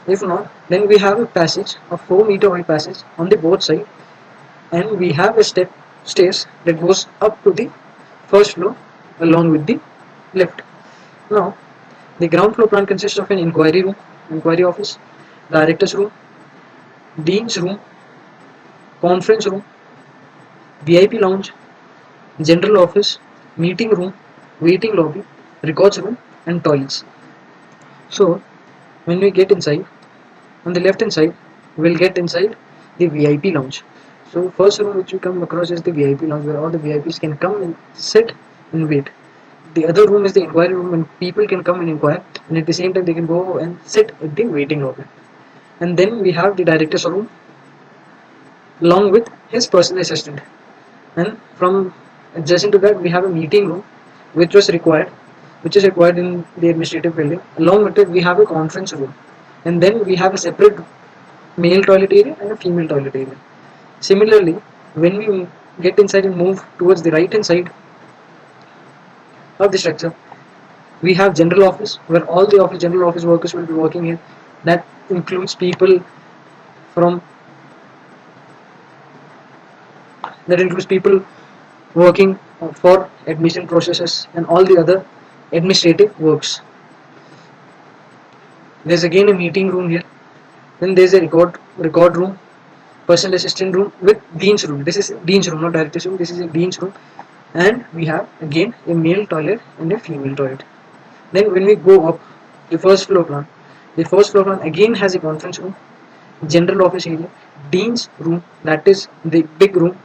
Speaker 1: If not, then we have a passage, a 4 meter wide passage on the both sides, and we have a stairs that goes up to the first floor along with the lift. Now, the ground floor plan consists of an inquiry room, inquiry office, director's room, dean's room, conference room, VIP lounge, general office, meeting room, waiting lobby, records room, and toilets. So, when we get inside, on the left hand side, we'll get inside the VIP lounge. So, first room which we come across is the VIP lounge where all the VIPs can come and sit and wait. The other room is the inquiry room and people can come and inquire, and at the same time, they can go and sit at the waiting lobby. And then we have the director's room along with his personal assistant. And from adjacent to that, we have a meeting room which is required in the administrative building. Along with it, we have a conference room, and then we have a separate male toilet area and a female toilet area. Similarly, when we get inside and move towards the right hand side of the structure, we have general office where all the general office workers will be working here. That includes people from that includes people working for admission processes and all the other administrative works. There's again a meeting room here. Then there's a record room, personal assistant room with dean's room. This is dean's room, not director's room. This is a dean's room, and we have again a male toilet and a female toilet. Then when we go up the first floor plan again has a conference room, general office area, dean's room, that is the big room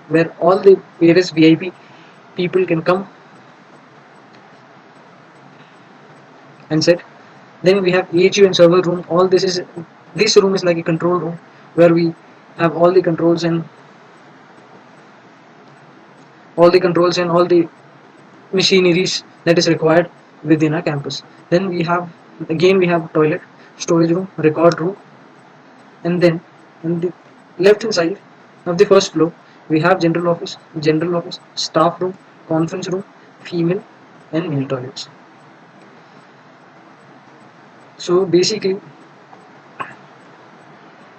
Speaker 1: where all the various VIP people can come and sit. Then we have AHU and server room. This room is like a control room where we have all the machineries that is required within our campus. Then we have toilet, storage room, record room, and then on the left hand side of the first floor we have general office, staff room, conference room, female and male toilets. So basically,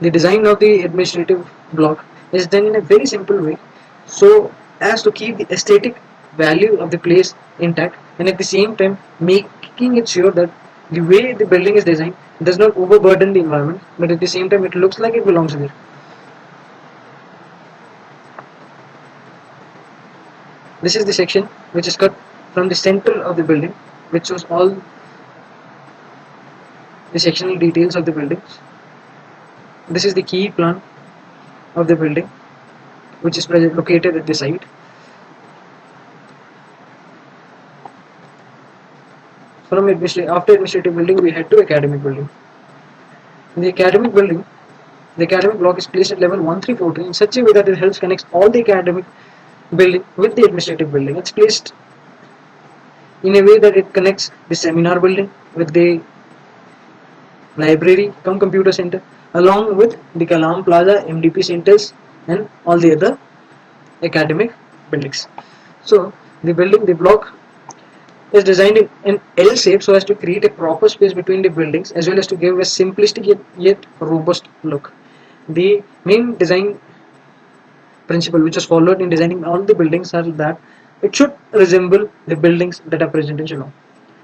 Speaker 1: the design of the administrative block is done in a very simple way so as to keep the aesthetic value of the place intact and at the same time making it sure that the way the building is designed does not overburden the environment, but at the same time it looks like it belongs there. This is the section which is cut from the center of the building, which shows all the sectional details of the buildings. This is the key plan of the building, which is located at the site. After administrative building, we head to academic building. In the academic block is placed at level 1343 in such a way that it helps connect all the academic building with the administrative building. It's placed in a way that it connects the seminar building with the library cum computer center along with the Kalam Plaza, MDP centers and all the other academic buildings. So the block is designed in L shape so as to create a proper space between the buildings as well as to give a simplistic yet robust look. The main design principle which is followed in designing all the buildings are that it should resemble the buildings that are present in Shillong.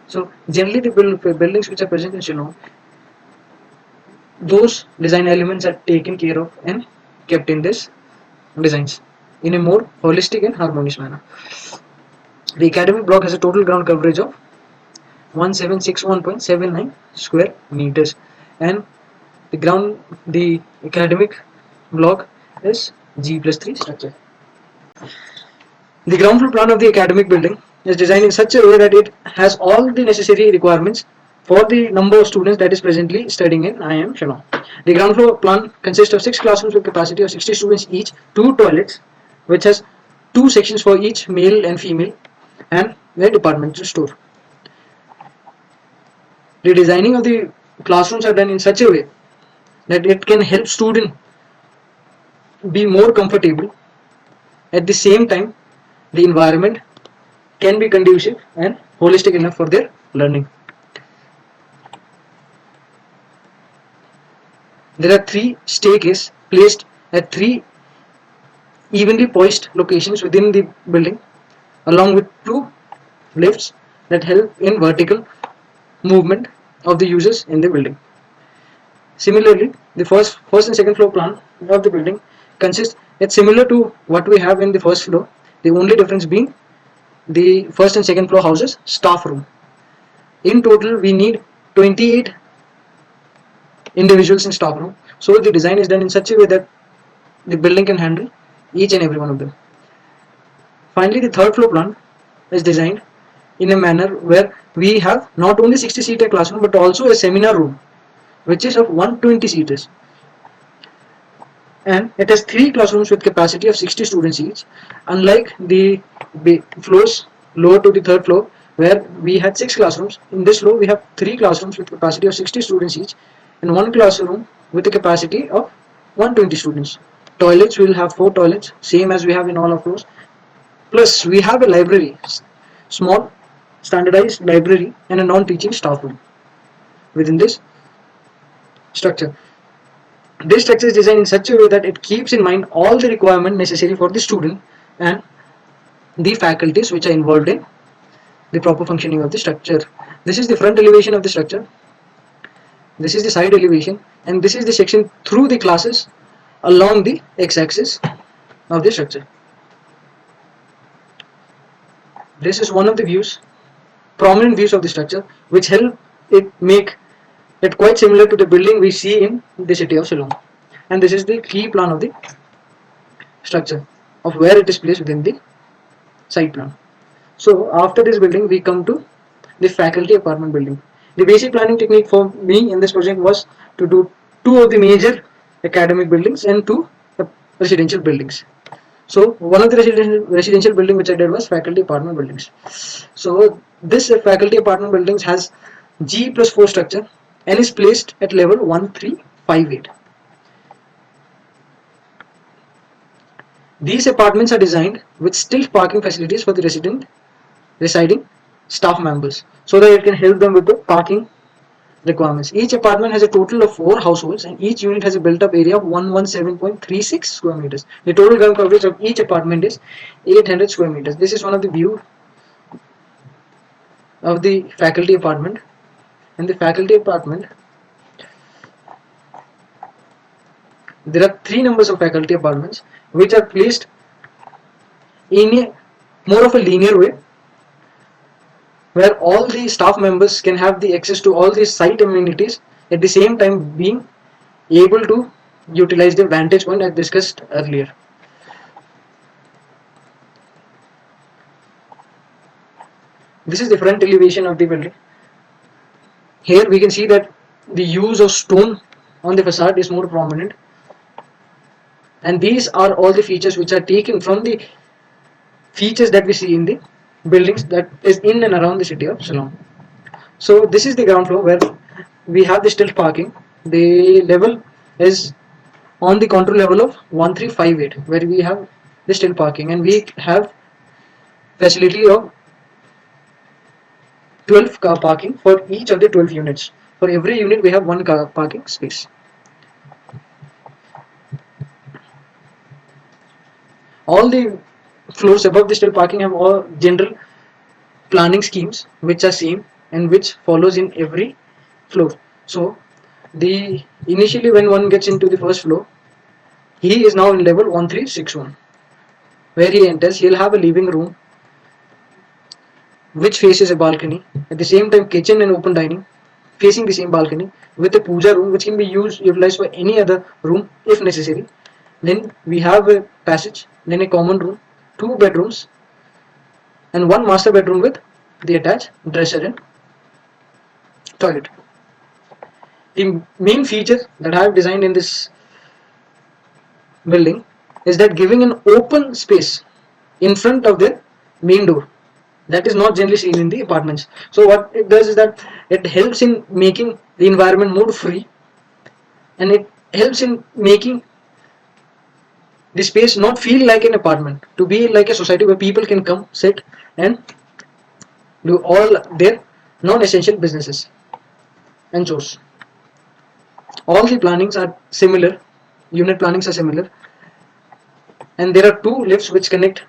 Speaker 1: So generally the buildings which are present in Shillong those design elements are taken care of and kept in this designs in a more holistic and harmonious manner. The academic block has a total ground coverage of 1761.79 square meters, and the academic block is G+3 structure. The ground floor plan of the academic building is designed in such a way that it has all the necessary requirements for the number of students that is presently studying in IIM Shillong. The ground floor plan consists of 6 classrooms with capacity of 60 students each, 2 toilets, which has 2 sections for each male and female, and a departmental store. The designing of the classrooms are done in such a way that it can help students be more comfortable. At the same time, the environment can be conducive and holistic enough for their learning. There are 3 staircases placed at 3 evenly poised locations within the building, along with 2 lifts that help in vertical movement of the users in the building. Similarly, the first and second floor plan of the building consists, it's similar to what we have in the first floor, the only difference being the first and second floor houses staff room. In total, we need 28 individuals in staff room. So the design is done in such a way that the building can handle each and every one of them. Finally, the third floor plan is designed in a manner where we have not only 60-seater classroom but also a seminar room which is of 120 seaters, and it has 3 classrooms with capacity of 60 students each, unlike the floors lower to the third floor where we had 6 classrooms. In this floor we have 3 classrooms with capacity of 60 students each and 1 classroom with a capacity of 120 students. Toilets, we will have 4 toilets, same as we have in all of those. Plus we have a library, small standardized library, and a non-teaching staff room within this structure. This structure is designed in such a way that it keeps in mind all the requirements necessary for the student and the faculties which are involved in the proper functioning of the structure. This is the front elevation of the structure, this is the side elevation, and this is the section through the classes along the x-axis of the structure. This is one of the views, prominent views of the structure, which help it make it quite similar to the building we see in the city of Shillong. And this is the key plan of the structure of where it is placed within the site plan. So after this building we come to the faculty apartment building. The basic planning technique for me in this project was to do 2 of the major academic buildings and 2 residential buildings. So one of the residential building which I did was faculty apartment buildings. So this faculty apartment buildings has G+4 structure and is placed at level 1358. These apartments are designed with stilt parking facilities for the residing staff members so that it can help them with the parking requirements. Each apartment has a total of 4 households and each unit has a built up area of 117.36 square meters. The total ground coverage of each apartment is 800 square meters. This is one of the view of the faculty apartment. In the faculty apartment there are 3 numbers of faculty apartments which are placed in a more of a linear way where all the staff members can have the access to all these site amenities at the same time being able to utilize the vantage point as discussed earlier. This is the front elevation of the building. Here we can see that the use of stone on the facade is more prominent, and these are all the features which are taken from the features that we see in the buildings that is in and around the city of Shillong. So this is the ground floor where we have the stilt parking. The level is on the control level of 1358 where we have the stilt parking, and we have facility of 12 car parking for each of the 12 units. For every unit we have 1 car parking space. All the floors above the stilt parking have all general planning schemes which are same and which follows in every floor. So The initially when one gets into the first floor, he is now in level 1361. Where he enters, he'll have a living room which faces a balcony. At the same time, kitchen and open dining facing the same balcony with a puja room which can be utilized for any other room if necessary. Then we have a passage, then a common room, two bedrooms, and one master bedroom with the attached dresser and toilet. The main feature that I have designed in this building is that giving an open space in front of the main door that is not generally seen in the apartments. So what it does is that it helps in making the environment more free, and it helps in making the space not feel like an apartment, to be like a society where people can come sit and do all their non-essential businesses and chores. All the plannings are similar, unit plannings are similar, and there are two lifts which connect,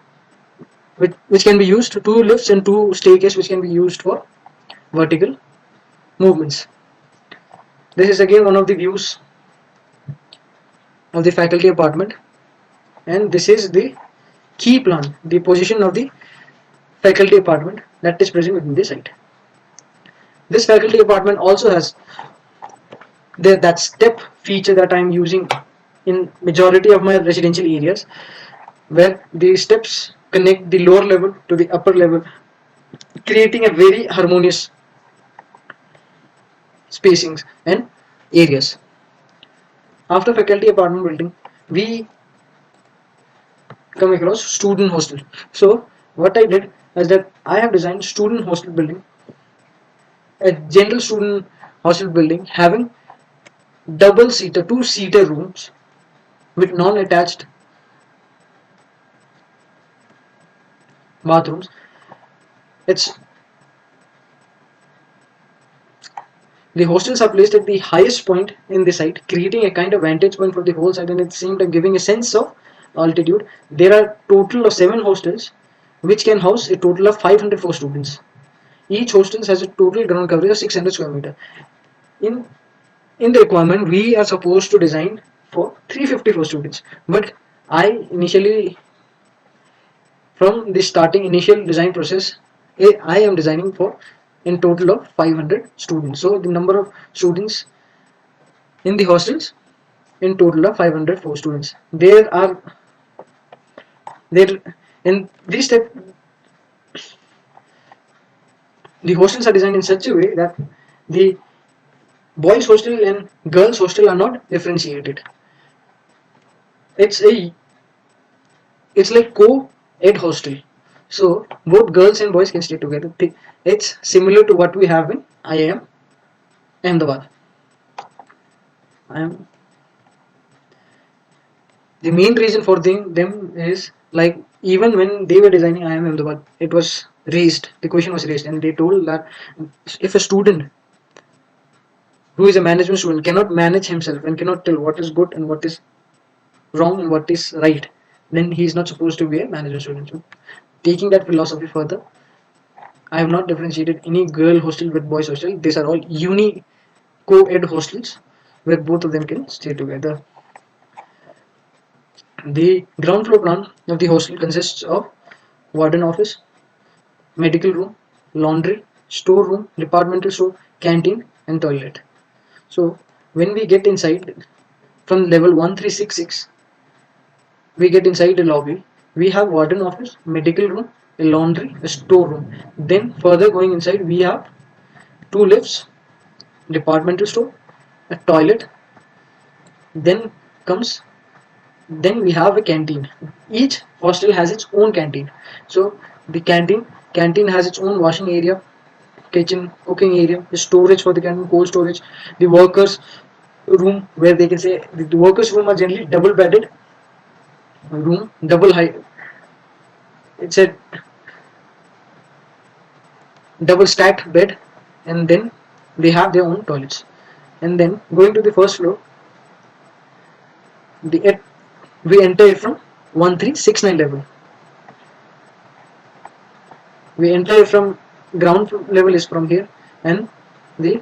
Speaker 1: which can be used, two lifts and two staircases which can be used for vertical movements. This is again one of the views of the faculty apartment, and this is the key plan, the position of the faculty apartment that is present within the site. This faculty apartment also has that step feature that I am using in majority of my residential areas, where the steps connect the lower level to the upper level, creating a very harmonious spacings and areas. After faculty apartment building, we come across student hostel. So what I did is that I have designed student hostel building, a general student hostel building having double seater, two seater rooms with non-attached bathrooms. It's The hostels are placed at the highest point in the site, creating a kind of vantage point for the whole site and at the same time giving a sense of altitude. There are total of 7 hostels which can house a total of 504 students. Each hostel has a total ground coverage of 600 square meter. In in the requirement, we are supposed to design for 354 students, but I initially, from the starting initial design process, I am designing for in total of 500 students. So the number of students in the hostels in total of 504 students. There in this step, the hostels are designed in such a way that the boys hostel and girls hostel are not differentiated. It's a it's like co-ed hostel. So both girls and boys can stay together. It's similar to what we have in IIM Ahmedabad. I am The main reason for them is like even when they were designing IIM Ahmedabad, it was raised. The question was raised, and they told that if a student who is a management student cannot manage himself and cannot tell what is good and what is wrong and what is right, then he is not supposed to be a management student. So, taking that philosophy further, I have not differentiated any girl hostel with boys hostel. These are all uni co-ed hostels where both of them can stay together. The ground floor plan of the hostel consists of warden office, medical room, laundry, storeroom, departmental store, canteen, and toilet. So when we get inside from level 1366, we get inside the lobby. We have warden office, medical room, a laundry, a storeroom. Then further going inside, we have two lifts, departmental store, a toilet. Then comes then we have a canteen. Each hostel has its own canteen. So the canteen has its own washing area, kitchen, cooking area, the storage for the canteen, cold storage, the workers room where they can say the workers room are generally double bedded room, double high. It's a double stacked bed, and then they have their own toilets. And then going to the first floor, the we enter it from 1369 level. We enter from ground level is from here, and the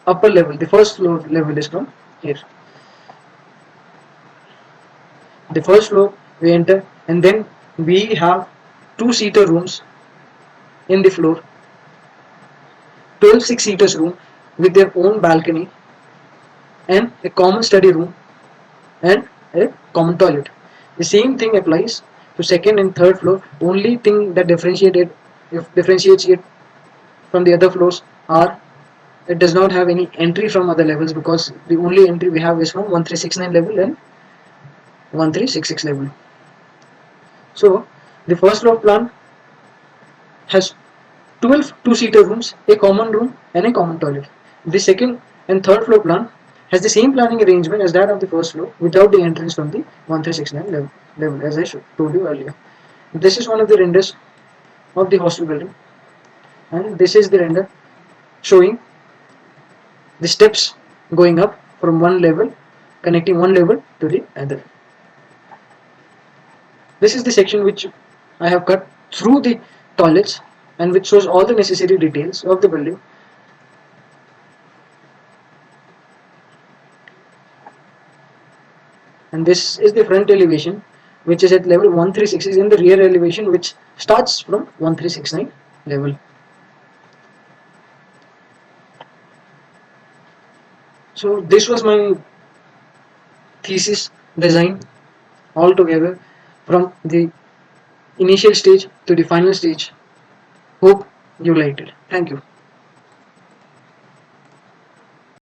Speaker 1: upper level, the first floor level is from here. The first floor we enter, and then we have two-seater rooms in the floor, 12 six-seaters room with their own balcony, and a common study room and a common toilet. The same thing applies to second and third floor. Only thing that differentiates it from the other floors are it does not have any entry from other levels, because the only entry we have is from 1369 level and 1366 level. So the first floor plan has 12 two-seater rooms, a common room and a common toilet. The second and third floor plan has the same planning arrangement as that of the first floor without the entrance from the 1369 level, as I told you earlier. This is one of the renders of the hostel building, and this is the render showing the steps going up from one level, connecting one level to the other. This is the section which I have cut through the toilets and which shows all the necessary details of the building. And this is the front elevation, which is at level 1366, in the rear elevation which starts from 1369 level. So this was my thesis design altogether, from the initial stage to the final stage. Hope you liked it. Thank you.